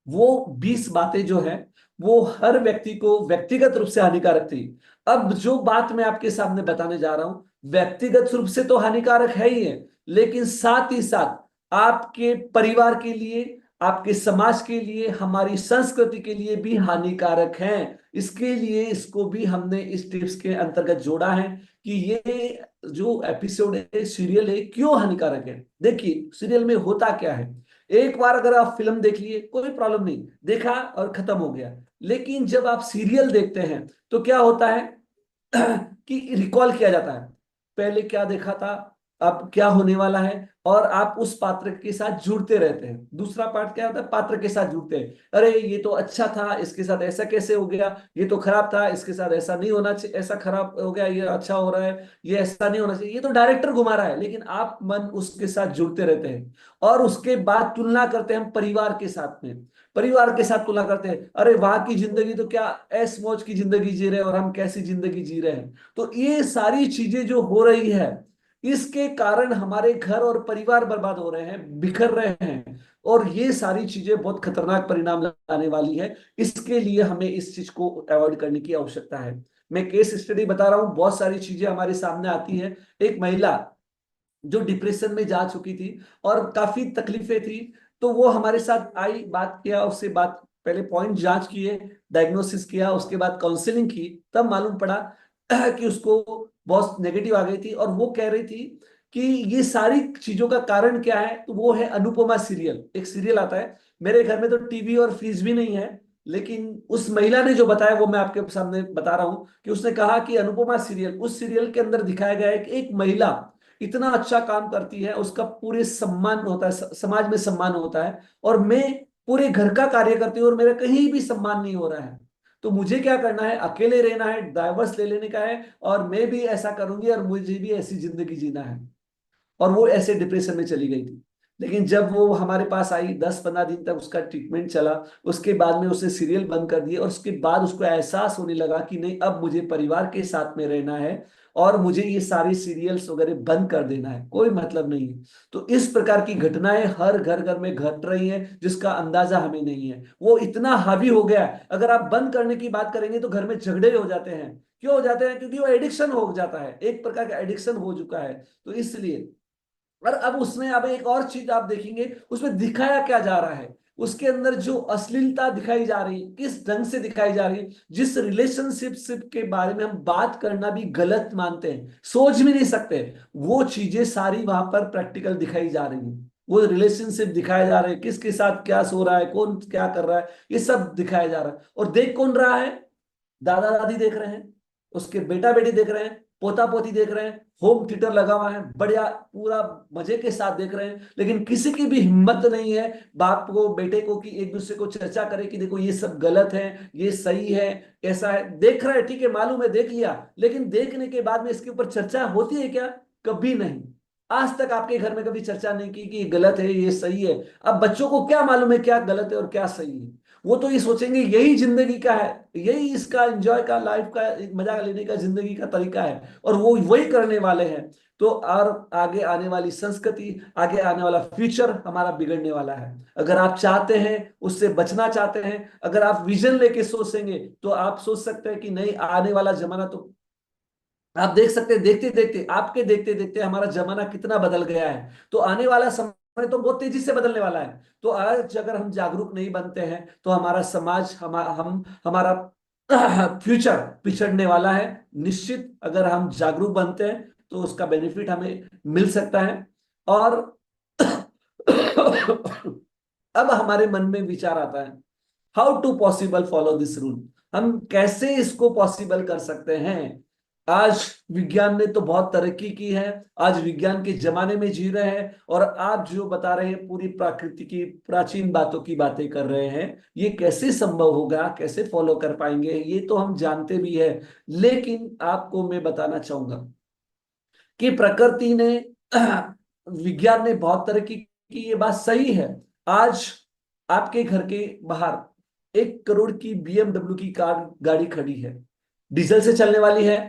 वो 20 बातें जो है, वो हर व्यक्ति को व्यक्तिगत रूप से हानिकारक थी। अब जो बात मैं आपके सामने बताने जा रहा हूं, व्यक्तिगत रूप से तो हानिकारक है ही है, लेकिन साथ ही साथ आपके परिवार के लिए, आपके समाज के लिए, हमारी संस्कृति के लिए भी हानिकारक है। इसके लिए इसको भी हमने इस टिप्स के अंतर्गत जोड़ा है कि ये जो एपिसोड है, सीरियल है, क्यों हानिकारक है। देखिए, सीरियल में होता क्या है, एक बार अगर आप फिल्म देख लिए कोई प्रॉब्लम नहीं, देखा और खत्म हो गया। लेकिन जब आप सीरियल देखते हैं, तो क्या होता है कि रिकॉल किया जाता है, पहले क्या देखा था, अब क्या होने वाला है, और आप उस पात्र के साथ जुड़ते रहते हैं। दूसरा पार्ट क्या होता है, पात्र के साथ जुड़ते हैं। अरे ये तो अच्छा था, इसके साथ ऐसा कैसे हो गया, ये तो खराब था, इसके साथ ऐसा नहीं होना चाहिए, ऐसा खराब हो गया, ये अच्छा हो रहा है, ये ऐसा नहीं होना चाहिए, ये तो डायरेक्टर घुमा रहा है, लेकिन आप मन उसके साथ जुड़ते रहते हैं। और उसके बाद तुलना करते हैं हम परिवार के साथ में, परिवार के साथ तुलना करते हैं, अरे वहां की जिंदगी तो क्या ऐश मौज की जिंदगी जी रहे हैं, और हम कैसी जिंदगी जी रहे हैं। तो ये सारी चीजें जो हो रही है, इसके कारण हमारे घर और परिवार बर्बाद हो रहे हैं, बिखर रहे हैं, और ये सारी चीजें बहुत खतरनाक परिणाम लाने वाली है। इसके लिए हमें इस चीज को अवॉइड करने की आवश्यकता है। मैं केस स्टडी बता रहा हूं, बहुत सारी चीजें हमारे सामने आती है। एक महिला जो डिप्रेशन में जा चुकी थी और काफी तकलीफें थी, तो वो हमारे साथ आई, बात किया, उससे बात पहले पॉइंट जांच किए, डायग्नोसिस किया, उसके बाद काउंसलिंग की, तब मालूम पड़ा कि उसको बहुत नेगेटिव आ गई थी। और वो कह रही थी कि ये सारी चीजों का कारण क्या है, तो वो है अनुपमा सीरियल। एक सीरियल आता है, मेरे घर में तो टीवी और फ्रिज भी नहीं है, लेकिन उस महिला ने जो बताया वो मैं आपके सामने बता रहा हूं कि उसने कहा कि अनुपमा सीरियल, उस सीरियल के अंदर दिखाया गया है कि एक महिला इतना अच्छा काम करती है, उसका पूरे सम्मान होता है, समाज में सम्मान होता है, और मैं पूरे घर का कार्य करती हूँ और मेरा कहीं भी सम्मान नहीं हो रहा है। तो मुझे क्या करना है, अकेले रहना है, डाइवर्स ले लेने का है, और मैं भी ऐसा करूंगी और मुझे भी ऐसी जिंदगी जीना है। और वो ऐसे डिप्रेशन में चली गई थी। लेकिन जब वो हमारे पास आई, 10-15 दिन तक उसका ट्रीटमेंट चला, उसके बाद में उसने सीरियल बंद कर दिए, और उसके बाद उसको एहसास होने लगा कि नहीं, अब मुझे परिवार के साथ में रहना है और मुझे ये सारी सीरियल्स वगैरह बंद कर देना है, कोई मतलब नहीं है। तो इस प्रकार की घटनाएं हर घर घर में घट रही हैं, जिसका अंदाजा हमें नहीं है। वो इतना हावी हो गया है, अगर आप बंद करने की बात करेंगे तो घर में झगड़े हो जाते हैं। क्यों हो जाते हैं? क्योंकि वो एडिक्शन हो जाता है, एक प्रकार का एडिक्शन हो चुका है। तो इसलिए, और अब उसमें अब एक और चीज आप देखेंगे, उसमें दिखाया क्या जा रहा है, उसके अंदर जो अश्लीलता दिखाई जा रही है, किस ढंग से दिखाई जा रही है, जिस रिलेशनशिप के बारे में हम बात करना भी गलत मानते हैं, सोच भी नहीं सकते, वो चीजें सारी वहां पर प्रैक्टिकल दिखाई जा रही है। वो रिलेशनशिप दिखाए जा रहे हैं, किसके साथ क्या सो रहा है, कौन क्या कर रहा है, ये सब दिखाया जा रहा है। और देख कौन रहा है? दादा दादी देख रहे हैं, उसके बेटा बेटी देख रहे हैं, पोता पोती देख रहे हैं, होम थिएटर लगा हुआ है, बढ़िया पूरा मजे के साथ देख रहे हैं। लेकिन किसी की भी हिम्मत नहीं है बाप को बेटे को कि एक दूसरे को चर्चा करे कि देखो ये सब गलत है, ये सही है, ऐसा है। देख रहा है, ठीक है, मालूम है, देख लिया, लेकिन देखने के बाद में इसके ऊपर चर्चा होती है क्या? कभी नहीं। आज तक आपके घर में कभी चर्चा नहीं की कि ये गलत है, ये सही है। अब बच्चों को क्या मालूम है क्या गलत है और क्या सही है? वो तो ये सोचेंगे यही जिंदगी का है, यही इसका एंजॉय का, लाइफ का एक मजा लेने का जिंदगी का तरीका है, और वो वही करने वाले हैं। तो और आगे आने वाली संस्कृति, आगे आने वाला फ्यूचर हमारा बिगड़ने वाला है। अगर आप चाहते हैं, उससे बचना चाहते हैं, अगर आप विजन लेके सोचेंगे, तो आप सोच सकते हैं कि नहीं, आने वाला जमाना तो आप देख सकते हैं, देखते देखते, आपके देखते देखते हमारा जमाना कितना बदल गया है। तो आने वाला समय तो बहुत तेजी से बदलने वाला है। तो आज अगर हम जागरूक नहीं बनते हैं, तो हमारा समाज, हमारा फ्यूचर पिछड़ने वाला है। निश्चित अगर हम जागरूक बनते हैं तो उसका बेनिफिट हमें मिल सकता है। और अब हमारे मन में विचार आता है, how to possible follow this rule, हम कैसे इसको पॉसिबल कर सकते हैं। आज विज्ञान ने तो बहुत तरक्की की है, आज विज्ञान के जमाने में जी रहे हैं, और आप जो बता रहे हैं पूरी प्रकृति की प्राचीन बातों की बातें कर रहे हैं, ये कैसे संभव होगा, कैसे फॉलो कर पाएंगे, ये तो हम जानते भी है। लेकिन आपको मैं बताना चाहूंगा कि प्रकृति ने विज्ञान ने बहुत तरक्की की, ये बात सही है। आज आपके घर के बाहर 1 करोड़ की BMW की कार गाड़ी खड़ी है, डीजल से चलने वाली है।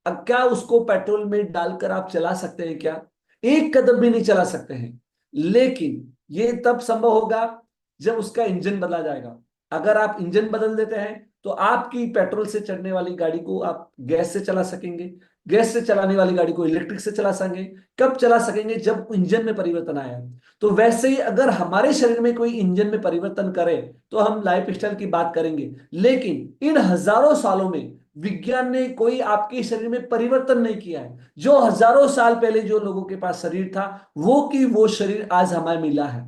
अब क्या उसको पेट्रोल में डालकर आप चला सकते हैं क्या? एक कदम भी नहीं चला सकते हैं। लेकिन ये तब संभव होगा जब उसका इंजन बदला जाएगा। अगर आप इंजन बदल देते हैं, तो आपकी पेट्रोल से चलने वाली गाड़ी को आप गैस से चला सकेंगे, गैस से चलाने वाली गाड़ी को इलेक्ट्रिक से चला सकेंगे। कब चला सकेंगे? जब इंजन में परिवर्तन आया। तो वैसे ही अगर हमारे शरीर में कोई इंजन में परिवर्तन करे, तो हम लाइफ स्टाइल की बात करेंगे। लेकिन इन हजारों सालों में विज्ञान ने कोई आपके शरीर में परिवर्तन नहीं किया है। जो हजारों साल पहले जो लोगों के पास शरीर था, वो शरीर आज हमें मिला है।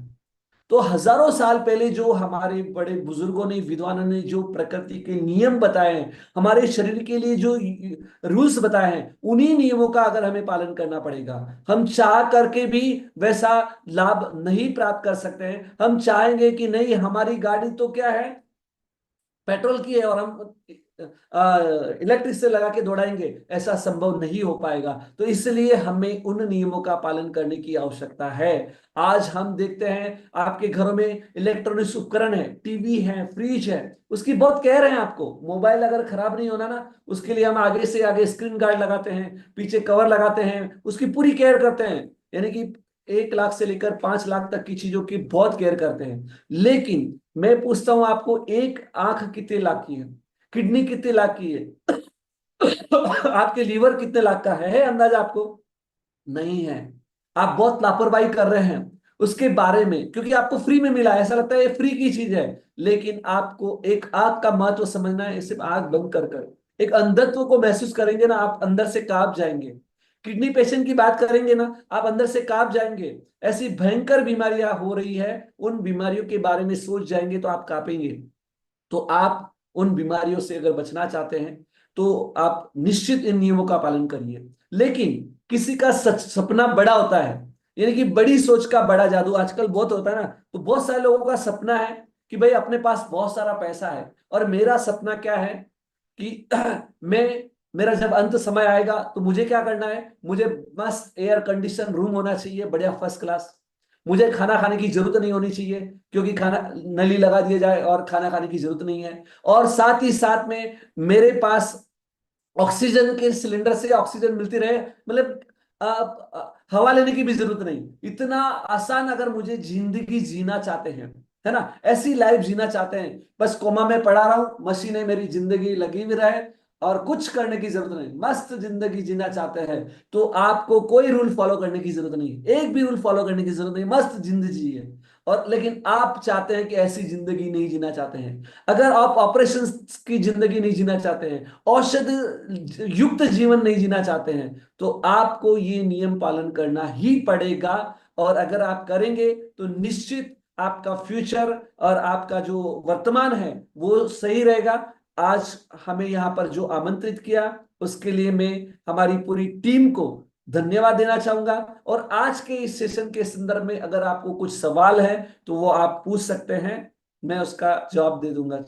तो हजारों साल पहले जो हमारे बड़े बुजुर्गों ने, विद्वानों ने जो प्रकृति के नियम बताए हैं, हमारे शरीर के लिए जो रूल्स बताए हैं, उन्हीं नियमों का अगर हमें पालन करना पड़ेगा। हम चाह करके भी वैसा लाभ नहीं प्राप्त कर सकते हैं। हम चाहेंगे कि नहीं, हमारी गाड़ी तो क्या है, पेट्रोल की है, और हम इलेक्ट्रिक से लगा के दौड़ाएंगे, ऐसा संभव नहीं हो पाएगा। तो इसलिए हमें उन नियमों का पालन करने की आवश्यकता है। आज हम देखते हैं आपके घरों में इलेक्ट्रॉनिक्स उपकरण है, टीवी है, फ्रिज है, उसकी बहुत केयर है आपको। मोबाइल अगर खराब नहीं होना ना, उसके लिए हम आगे से आगे स्क्रीन गार्ड लगाते हैं, पीछे कवर लगाते हैं, उसकी पूरी केयर करते हैं। यानी कि 1 लाख से लेकर 5 लाख तक की चीजों की बहुत केयर करते हैं। लेकिन मैं पूछता हूं आपको, एक आंख कितने लाख की है? किडनी कितने लाख की है? आपके लीवर कितने लाख का है अंदाजा आपको? नहीं है। आप बहुत लापरवाही कर रहे हैं उसके बारे में, क्योंकि आपको फ्री में मिला है, ऐसा लगता है ये फ्री की चीज है। लेकिन आपको एक आंख का महत्व समझना है। सिर्फ आंख बंद कर कर एक अंधत्व को महसूस करेंगे ना, आप अंदर से कांप जाएंगे। किडनी पेशेंट की बात करेंगे ना, आप अंदर से कांप जाएंगे। ऐसी भयंकर बीमारियां हो रही है, उन बीमारियों के बारे में सोच जाएंगे तो आप कांपेंगे। तो आप उन बीमारियों से अगर बचना चाहते हैं तो आप निश्चित इन नियमों का पालन करिए। लेकिन किसी का सच सपना बड़ा होता है, यानी कि बड़ी सोच का बड़ा जादू आजकल बहुत होता है ना। तो बहुत सारे लोगों का सपना है कि भाई अपने पास बहुत सारा पैसा है, और मेरा सपना क्या है कि मैं मेरा जब अंत समय आएगा तो मुझे क्या करना है, मुझे मस्त एयर कंडीशन रूम होना चाहिए, बढ़िया फर्स्ट क्लास। मुझे खाना खाने की जरूरत नहीं होनी चाहिए, क्योंकि खाना नली लगा दिया जाए और खाना खाने की जरूरत नहीं है। और साथ ही साथ में मेरे पास ऑक्सीजन के सिलेंडर से ऑक्सीजन मिलती रहे, मतलब हवा लेने की भी जरूरत नहीं। इतना आसान अगर मुझे जिंदगी जीना चाहते हैं, है ना, ऐसी लाइफ जीना चाहते हैं, बस कोमा में पड़ा रहा हूं, मशीनें मेरी जिंदगी लगी हुई रहे और कुछ करने की जरूरत नहीं, मस्त जिंदगी जीना चाहते हैं, तो आपको कोई रूल फॉलो करने की जरूरत नहीं, एक भी रूल फॉलो करने की जरूरत नहीं, मस्त जिंदगी जिए। और लेकिन आप चाहते हैं कि ऐसी जिंदगी नहीं जीना चाहते हैं, अगर आप ऑपरेशन की जिंदगी नहीं जीना चाहते हैं, औषध युक्त जीवन नहीं जीना चाहते हैं, तो आपको ये नियम पालन करना ही पड़ेगा। और अगर आप करेंगे तो निश्चित आपका फ्यूचर और आपका जो वर्तमान है वो सही रहेगा। आज हमें यहां पर जो आमंत्रित किया उसके लिए मैं हमारी पूरी टीम को धन्यवाद देना चाहूंगा। और आज के इस सेशन के संदर्भ में अगर आपको कुछ सवाल है तो वो आप पूछ सकते हैं, मैं उसका जवाब दे दूंगा।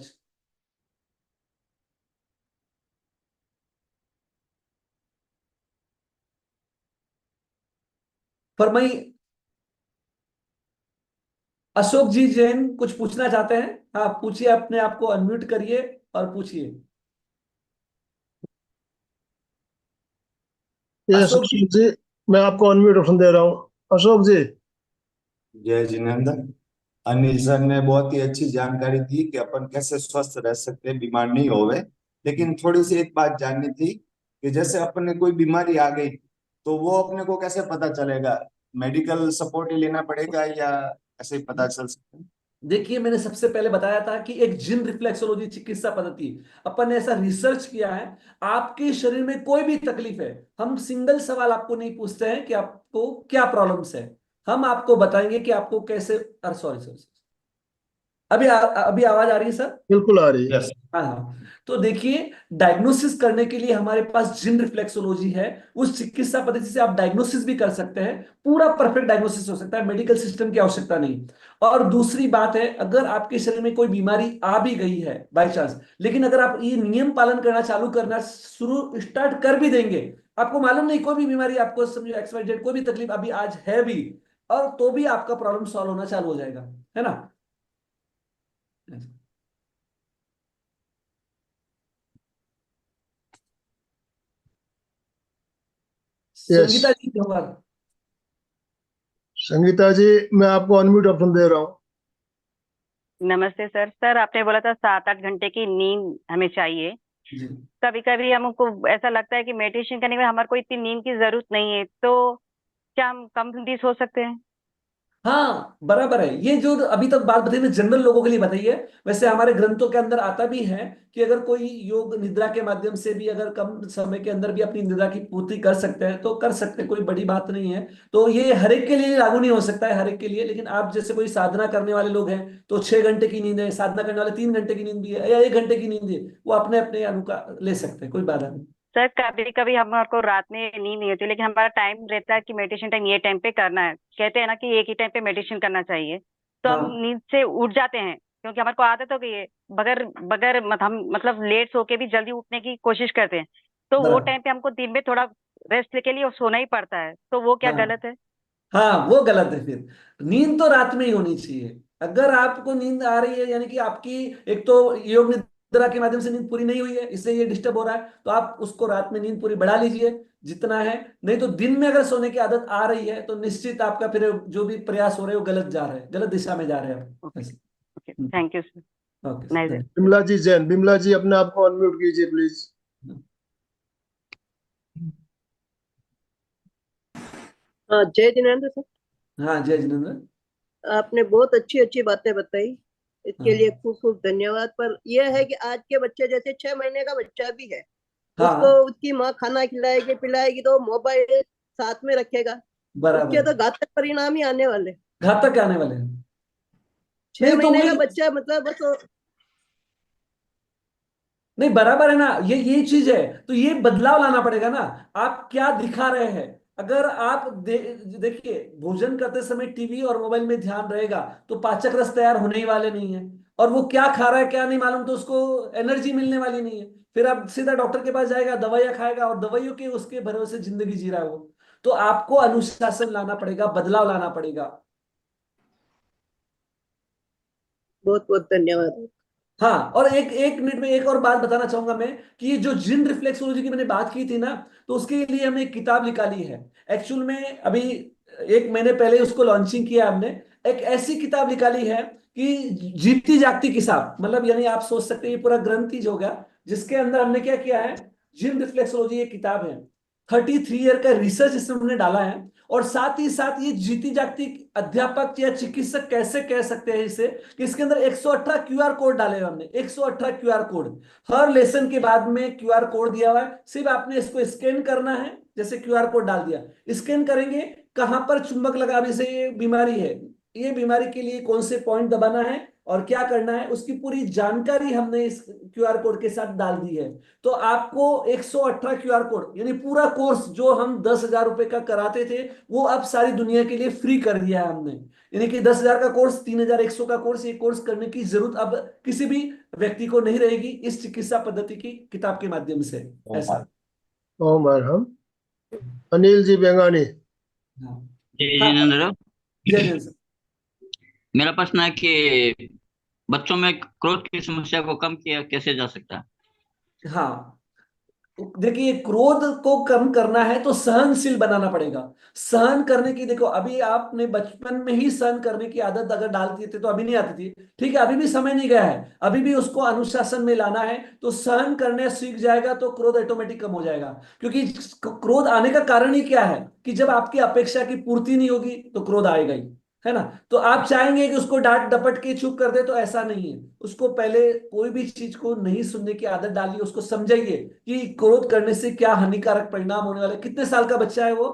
फरमाई। अशोक जी जैन कुछ पूछना चाहते हैं? हाँ पूछिए, अपने आप को अनम्यूट करिए और पूछिए। ये अशोक जी। अशोक जी, मैं आपको अनम्यूट ऑप्शन दे रहा हूँ। अशोक जी। जय जिनेन्द्र। अनिल सर ने बहुत ही अच्छी जानकारी दी कि अपन कैसे स्वस्थ रह सकते हैं, बीमार नहीं होवे। लेकिन थोड़ी सी एक बात जाननी थी कि जैसे अपन ने कोई बीमारी आ गई तो वो अपने को कैसे पता चलेगा? मेडिकल सपोर्ट ही लेना पड़ेगा या ऐसे ही पता चल सकता है? देखिए, मैंने सबसे पहले बताया था कि एक जिन रिफ्लेक्सोलॉजी चिकित्सा पद्धति, अपन ने ऐसा रिसर्च किया है। आपके शरीर में कोई भी तकलीफ है, हम सिंगल सवाल आपको नहीं पूछते हैं कि आपको क्या प्रॉब्लम्स है, हम आपको बताएंगे कि आपको कैसे। सॉरी सॉरी, अभी आवाज आ रही है सर? बिल्कुल आ रही है। यस। हाँ हाँ। तो देखिए, डायग्नोसिस करने के लिए हमारे पास जिन रिफ्लेक्सोलॉजी है। उस चिकित्सा पद्धति से आप डायग्नोसिस भी कर सकते हैं, पूरा परफेक्ट डायग्नोसिस हो सकता है, मेडिकल सिस्टम की आवश्यकता नहीं। और दूसरी बात है, अगर आपके शरीर में कोई बीमारी आ भी गई है बाई चांस, लेकिन अगर आप ये नियम पालन करना चालू करना शुरू स्टार्ट कर भी देंगे, आपको मालूम नहीं कोई भी बीमारी आपको, समझो XYZ कोई भी तकलीफ अभी आज है भी, और तो भी आपका प्रॉब्लम सॉल्व होना चालू हो जाएगा, है ना। यस। संगीता जी धन्यवाद। संगीता जी, मैं आपको अनम्यूट ऑप्शन दे रहा हूँ। नमस्ते सर। सर आपने बोला था 7-8 घंटे की नींद हमें चाहिए। जी। कभी कभी हमको ऐसा लगता है कि मेडिटेशन करने में हमारे को इतनी नींद की जरूरत नहीं है, तो क्या हम कम नींद सो सकते हैं? हाँ बराबर है, ये जो अभी तक बात बताई ना जनरल लोगों के लिए बताई है। वैसे हमारे ग्रंथों के अंदर आता भी है कि अगर कोई योग निद्रा के माध्यम से भी अगर कम समय के अंदर भी अपनी निद्रा की पूर्ति कर सकते हैं तो कर सकते हैं, कोई बड़ी बात नहीं है। तो ये हर एक के लिए लागू नहीं हो सकता है, हर एक के लिए। लेकिन आप जैसे कोई साधना करने वाले लोग हैं तो 6 घंटे की नींद है, साधना करने वाले 3 घंटे की नींद भी है या 1 घंटे की नींद है, वो अपने अपने अनुसार ले सकते हैं, कोई बाधा नहीं। सर कभी कभी हमारे को रात में नींद नहीं होती, लेकिन हमारा टाइम रहता है कि मेडिटेशन टाइम ये टाइम पे करना है। कहते हैं ना कि एक ही टाइम पे मेडिटेशन करना चाहिए, तो हम हाँ नींद से उठ जाते हैं क्योंकि हमारे को आदत हो गई है, बगैर बगैर हम मतलब लेट सो के भी जल्दी उठने की कोशिश करते हैं, तो वो बराबर। टाइम पे हमको दिन में थोड़ा रेस्ट के लिए सोना ही पड़ता है, तो वो क्या हाँ गलत है? हाँ, वो गलत है। फिर नींद तो रात में ही होनी चाहिए। अगर आपको नींद आ रही है, यानी कि आपकी एक तो योग निद्रा के माध्यम से नींद पूरी नहीं हुई है, इसलिए ये डिस्टर्ब हो रहा है, तो आप उसको रात में नींद पूरी बढ़ा लीजिए जितना है। नहीं तो दिन में अगर सोने की आदत आ रही है तो निश्चित आपका फिर जो भी प्रयास हो रहे हैं वो गलत जा रहे हैं, गलत दिशा में जा रहे हैं आप ओके। ऐसे। Okay, thank you sir. Okay nice. धन्यवाद। बिमला जी जैन, बिमला जी अपने आप को अनम्यूट कीजिए प्लीज। हाँ, जय जिनेंद्र सर। हाँ जय जिनेंद्र। आपने बहुत अच्छी अच्छी बातें बताई, इसके लिए हाँ खूब खूब धन्यवाद। पर यह है कि आज के बच्चे, जैसे 6 महीने का बच्चा भी है, उसको हाँ उसकी माँ खाना खिलाएगी पिलाएगी तो मोबाइल साथ में रखेगा, उसके बराबर, तो घातक परिणाम ही आने वाले। घातक आने वाले हैं। छह नहीं तो महीने का वही, बच्चा मतलब बस नहीं बराबर है ना, ये चीज है, तो ये बदलाव लाना पड़ेगा ना। आप क्या दिखा रहे हैं? अगर आप देखिए, भोजन करते समय टीवी और मोबाइल में ध्यान रहेगा तो पाचक रस तैयार होने ही वाले नहीं है। और वो क्या खा रहा है क्या नहीं मालूम, तो उसको एनर्जी मिलने वाली नहीं है। फिर आप सीधा डॉक्टर के पास जाएगा, दवाइयां खाएगा, और दवाइयों के उसके भरोसे जिंदगी जी रहा है वो। तो आपको अनुशासन लाना पड़ेगा, बदलाव लाना पड़ेगा। बहुत बहुत धन्यवाद। हाँ, और एक एक मिनट में एक और बात बताना चाहूंगा मैं, कि ये जो जिन रिफ्लेक्सोलॉजी की मैंने बात की थी ना, तो उसके लिए हमने एक किताब निकाली है। एक्चुअल में अभी 1 महीने पहले उसको लॉन्चिंग किया हमने। एक ऐसी किताब निकाली है कि जीती जागती किताब, मतलब यानी आप सोच सकते हैं ये पूरा ग्रंथ ही हो गया, जिसके अंदर हमने क्या किया है, जिन रिफ्लेक्सोलॉजी एक किताब है, 33 ईयर का रिसर्च इसमें हमने डाला है। और साथ ही साथ ये जीती जागती अध्यापक या चिकित्सक कैसे कह सकते हैं इसे, कि इसके अंदर 118 क्यूआर कोड डाले हुए हमने, 118 क्यूआर कोड। हर लेसन के बाद में क्यूआर कोड दिया हुआ है, सिर्फ आपने इसको स्कैन करना है। जैसे क्यूआर कोड डाल दिया, स्कैन करेंगे, कहां पर चुंबक लगा, अभी से ये बीमारी है, ये बीमारी के लिए कौन से पॉइंट दबाना है और क्या करना है, उसकी पूरी जानकारी हमने इस क्यूआर कोड के साथ डाल दी है। तो आपको 118 क्यूआर कोड, यानी पूरा कोर्स जो हम 10,000 रुपए का कराते थे, वो अब सारी दुनिया के लिए फ्री कर दिया है हमने। यानी कि 10,000 का कोर्स, 3,100 का कोर्स, ये कोर्स करने की जरूरत अब किसी भी व्यक्ति को नहीं रहेगी इस चिकित्सा पद्धति की किताब के माध्यम से। ऐसा। ओम हम अनिल जी बेंगानी। हाँ जय हाँ। जिनेंद्र। जय जय सर। मेरा प्रश्न है कि बच्चों में क्रोध की समस्या को कम किया कैसे जा सकता है? हाँ, देखिए, क्रोध को कम करना है तो सहनशील बनाना पड़ेगा। सहन करने की, देखो अभी आपने बचपन में ही सहन करने की आदत अगर डालती थी तो अभी नहीं आती थी, ठीक है, अभी भी समय नहीं गया है, अभी भी उसको अनुशासन में लाना है, तो सहन करने सीख जाएगा तो क्रोध ऑटोमेटिक कम हो जाएगा। क्योंकि क्रोध आने का कारण ही क्या है, कि जब आपकी अपेक्षा की पूर्ति नहीं होगी तो क्रोध आएगा ही, है ना। तो आप चाहेंगे कि उसको डांट डपट के चुप कर दे, तो ऐसा नहीं है। उसको पहले कोई भी चीज को नहीं सुनने की आदत डालिए, उसको समझाइए कि क्रोध करने से क्या हानिकारक परिणाम होने वाले। कितने साल का बच्चा है वो?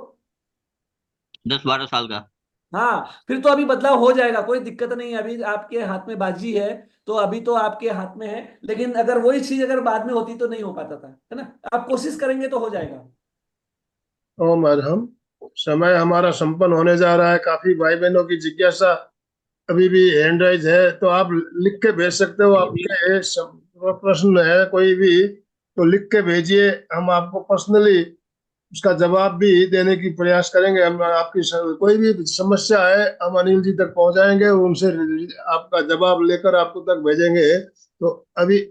10-12 साल का। हाँ, फिर तो अभी बदलाव हो जाएगा, कोई दिक्कत नहीं है, अभी आपके हाथ में बाजी है, तो अभी तो आपके हाथ में है। लेकिन अगर वही चीज अगर बाद में होती तो नहीं हो पाता था, है ना। आप कोशिश करेंगे तो हो जाएगा। ओम हम समय हमारा संपन्न होने जा रहा है। काफी भाई बहनों की जिज्ञासा अभी भी हैंड राइज है, तो आप लिख के भेज सकते हो। आपके प्रश्न है कोई भी तो लिख के भेजिए, हम आपको पर्सनली उसका जवाब भी देने की प्रयास करेंगे। हम आपकी कोई भी समस्या है हम अनिल जी तक पहुंचाएंगे, उनसे आपका जवाब लेकर आपको तक भेजेंगे। तो अभी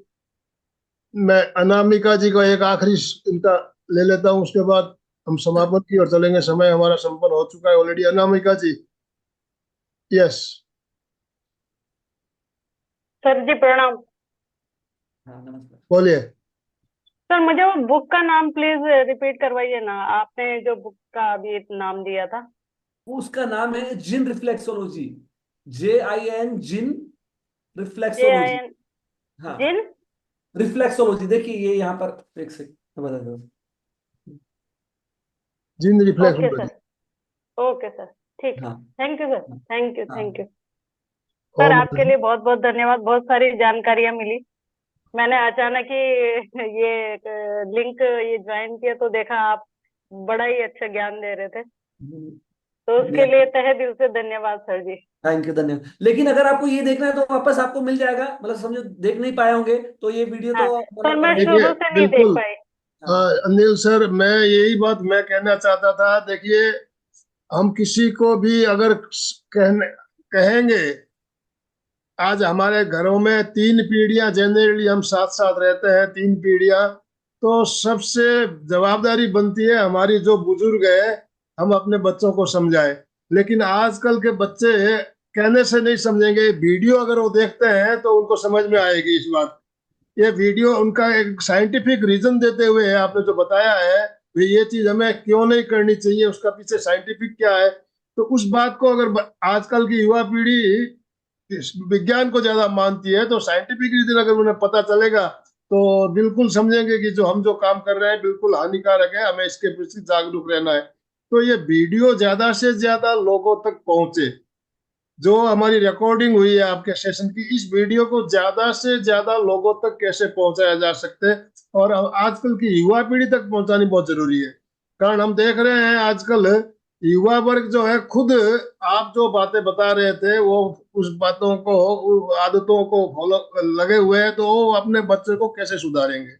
मैं अनामिका जी को एक आखिरी इनका ले लेता हूँ, उसके बाद हम समापन की ओर चलेंगे। समय हमारा संपन्न हो चुका है ऑलरेडी। अनामिका जी, यस। सर जी प्रणाम। हाँ नमस्कार। बोलिए। सर मुझे वो बुक का नाम प्लीज रिपीट करवाइए ना, आपने जो बुक का अभी नाम दिया था। उसका नाम है जिन रिफ्लेक्सोलॉजी, JIN, जिन रिफ्लेक्सोलॉजी। JIN? हाँ, जिन? रिफ्लेक्सोलॉजी, देखिए ये यहाँ पर एक सेकंड मैं बता दूँ। जिन okay reflex. Sir, okay sir, ठीक है। हाँ thank you sir, thank you, हाँ। Thank you. सर ओम आपके लिए बहुत बहुत धन्यवाद, बहुत सारी जानकारियां मिली। मैंने अचानक ही ये लिंक ये ज्वाइन किया तो देखा आप बड़ा ही अच्छा ज्ञान दे रहे थे, तो उसके लिए तहे दिल से धन्यवाद सर जी। थैंक यू, धन्यवाद। लेकिन अगर आपको ये देखना है तो वापस आपको मिल जाएगा, मतलब समझो देख नहीं पाए होंगे तो ये वीडियो हाँ, तो सर मैं देखिए, शुरू से नहीं देख बिल्कुल। पाई। अनिल सर, मैं यही बात मैं कहना चाहता था। देखिए, हम किसी को भी अगर कहेंगे, आज हमारे घरों में 3 पीढ़ियां जनरली हम साथ साथ रहते हैं, 3 पीढ़ियां, तो सबसे जवाबदारी बनती है हमारी, जो बुजुर्ग है, हम अपने बच्चों को समझाएं। लेकिन आजकल के बच्चे कहने से नहीं समझेंगे, वीडियो अगर वो देखते हैं तो उनको समझ में आएगी इस बात। ये वीडियो उनका एक साइंटिफिक रीजन देते हुए है, आपने जो बताया है भाई ये चीज हमें क्यों नहीं करनी चाहिए, उसका पीछे साइंटिफिक क्या है, तो उस बात को अगर आजकल की युवा पीढ़ी इस विज्ञान को ज्यादा मानती है, तो साइंटिफिक रीजन अगर उन्हें पता चलेगा तो बिल्कुल समझेंगे कि जो हम जो काम कर रहे हैं बिल्कुल हानिकारक है, हमें इसके प्रति जागरूक रहना है। तो ये वीडियो ज्यादा से ज्यादा लोगों तक पहुंचे। जो हमारी रिकॉर्डिंग हुई है आपके सेशन की, इस वीडियो को ज्यादा से ज्यादा लोगों तक कैसे पहुंचाया जा सकते है, और आजकल की युवा पीढ़ी तक पहुंचानी बहुत जरूरी है। कारण हम देख रहे हैं आजकल युवा वर्ग जो है, खुद आप जो बातें बता रहे थे वो उस बातों को, उस आदतों को फॉलो लगे हुए हैं, तो वो अपने बच्चे को कैसे सुधारेंगे?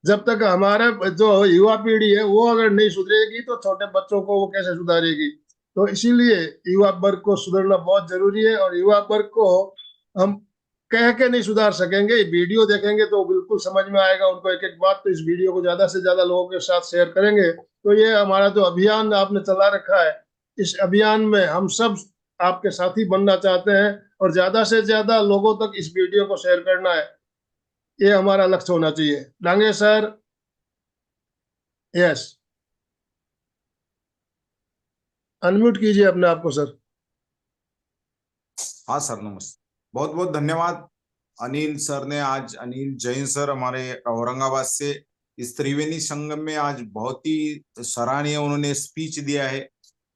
जब तक हमारा जो युवा पीढ़ी है वो अगर नहीं सुधरेगी तो छोटे बच्चों को वो कैसे सुधारेगी? तो इसीलिए युवा वर्ग को सुधरना बहुत जरूरी है, और युवा वर्ग को हम कह के नहीं सुधार सकेंगे, वीडियो देखेंगे तो बिल्कुल समझ में आएगा उनको एक एक बात। तो इस वीडियो को ज्यादा से ज्यादा लोगों के साथ शेयर करेंगे। तो ये हमारा जो अभियान आपने चला रखा है, इस अभियान में हम सब आपके साथी बनना चाहते हैं, और ज्यादा से ज्यादा लोगों तक इस वीडियो को शेयर करना है, ये हमारा लक्ष्य होना चाहिए। डांगे सर, यस, अनम्यूट कीजिए अपने आप को सर। हाँ सर, नमस्ते। बहुत बहुत धन्यवाद अनिल सर ने। आज अनिल जैन सर हमारे औरंगाबाद से इस त्रिवेणी संगम में आज बहुत ही सराहनीय उन्होंने स्पीच दिया है।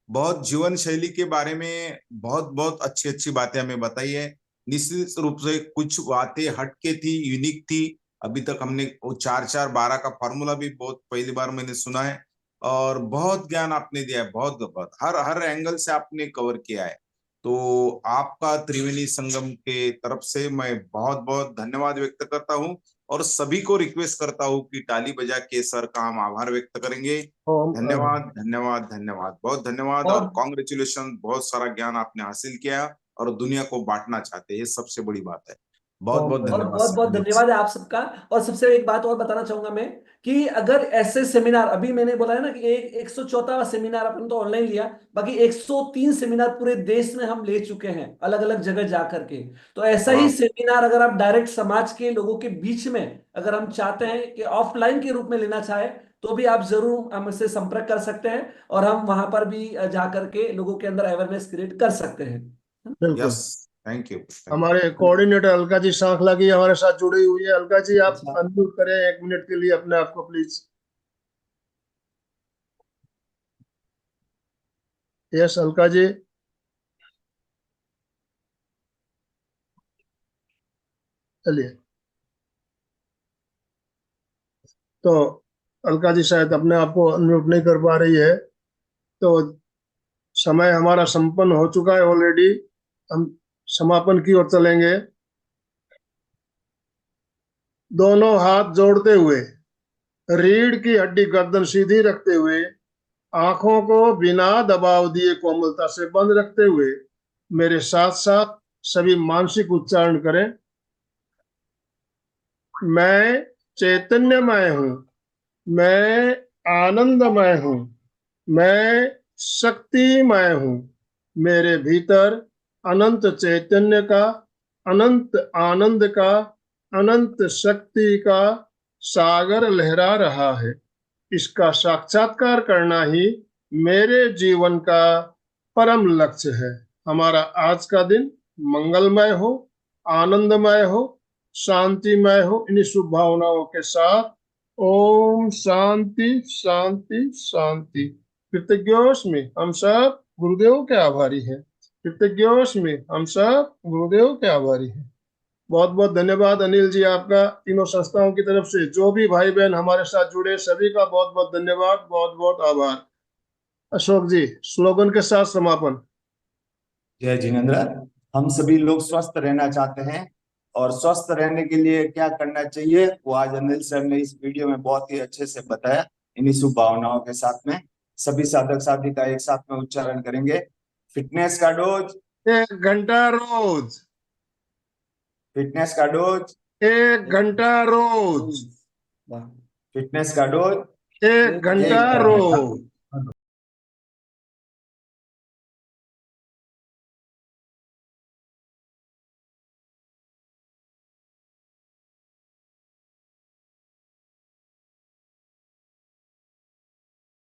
बहुत जीवन शैली के बारे में बहुत बहुत अच्छी अच्छी बातें हमें बताई है। निश्चित रूप से कुछ बातें हटके थी, यूनिक थी। अभी तक हमने वो 4-4-12 का फॉर्मूला भी बहुत पहली बार मैंने सुना है, और बहुत ज्ञान आपने दिया है। बहुत बहुत हर हर एंगल से आपने कवर किया है। तो आपका त्रिवेणी संगम के तरफ से मैं बहुत बहुत धन्यवाद व्यक्त करता हूँ, और सभी को रिक्वेस्ट करता हूँ कि ताली बजा के सर का हम आभार व्यक्त करेंगे। धन्यवाद धन्यवाद धन्यवाद, बहुत धन्यवाद, और और कॉन्ग्रेचुलेशन। बहुत सारा ज्ञान आपने हासिल किया और दुनिया को बांटना चाहते हैं, ये सबसे बड़ी बात है। बहुत बहुत और धन्यवाद बहुत बहुत सर। धन्यवाद है आप सबका। और सबसे एक बात और बताना चाहूंगा मैं, कि अगर ऐसे सेमिनार, अभी मैंने बोला है ना कि 104वां सेमिनार अपन तो ऑनलाइन लिया, बाकी 103 सेमिनार पूरे देश में हम ले चुके हैं अलग अलग जगह जा करके। तो ऐसा ही वाह, सेमिनार अगर आप डायरेक्ट समाज के लोगों के बीच में अगर हम चाहते हैं कि ऑफलाइन के रूप में लेना चाहे, तो भी आप जरूर हमसे संपर्क कर सकते हैं, और हम वहां पर भी जा करके लोगों के अंदर अवेयरनेस क्रिएट कर सकते हैं। बिल्कुल। Yes, thank you. हमारे कोऑर्डिनेटर अलका जी सांखला की हमारे साथ जुड़ी हुई है। अलका जी, आप अच्छा, अनम्यूट करें 1 मिनट के लिए अपने आप को प्लीज। यस अलका जी, चलिए। तो अलका जी शायद अपने आप को अनम्यूट नहीं कर पा रही है। तो समय हमारा संपन्न हो चुका है ऑलरेडी, हम समापन की ओर चलेंगे। दोनों हाथ जोड़ते हुए, रीढ़ की हड्डी गर्दन सीधी रखते हुए, आंखों को बिना दबाव दिए कोमलता से बंद रखते हुए, मेरे साथ साथ सभी मानसिक उच्चारण करें। मैं चैतन्यमय हूँ, मैं आनंदमय हूँ, मैं शक्तिमय हूँ। मेरे भीतर अनंत चैतन्य का, अनंत आनंद का, अनंत शक्ति का सागर लहरा रहा है। इसका साक्षात्कार करना ही मेरे जीवन का परम लक्ष्य है। हमारा आज का दिन मंगलमय हो, आनंदमय हो, शांतिमय हो। इन शुभ भावनाओं के साथ ओम शांति शांति शांति। कृतज्ञोस्मि, हम सब गुरुदेव के आभारी हैं। कृतज्ञोस्मि, हम सब गुरुदेव के आभारी हैं। बहुत बहुत धन्यवाद अनिल जी आपका, तीनों संस्थाओं की तरफ से जो भी भाई बहन हमारे साथ जुड़े सभी का बहुत बहुत धन्यवाद, बहुत बहुत आभार। अशोक जी स्लोगन के साथ समापन। जय जिनेन्द्र। हम सभी लोग स्वस्थ रहना चाहते हैं और स्वस्थ रहने के लिए क्या करना चाहिए वो आज अनिल सर ने इस वीडियो में बहुत ही अच्छे से बताया। इन्हीं शुभ भावनाओं के साथ में सभी साधक साधिका एक साथ में उच्चारण करेंगे। फिटनेस का डोज 1 घंटा रोज, फिटनेस का डोज 1 घंटा रोज, फिटनेस का डोज 1 घंटा रोज।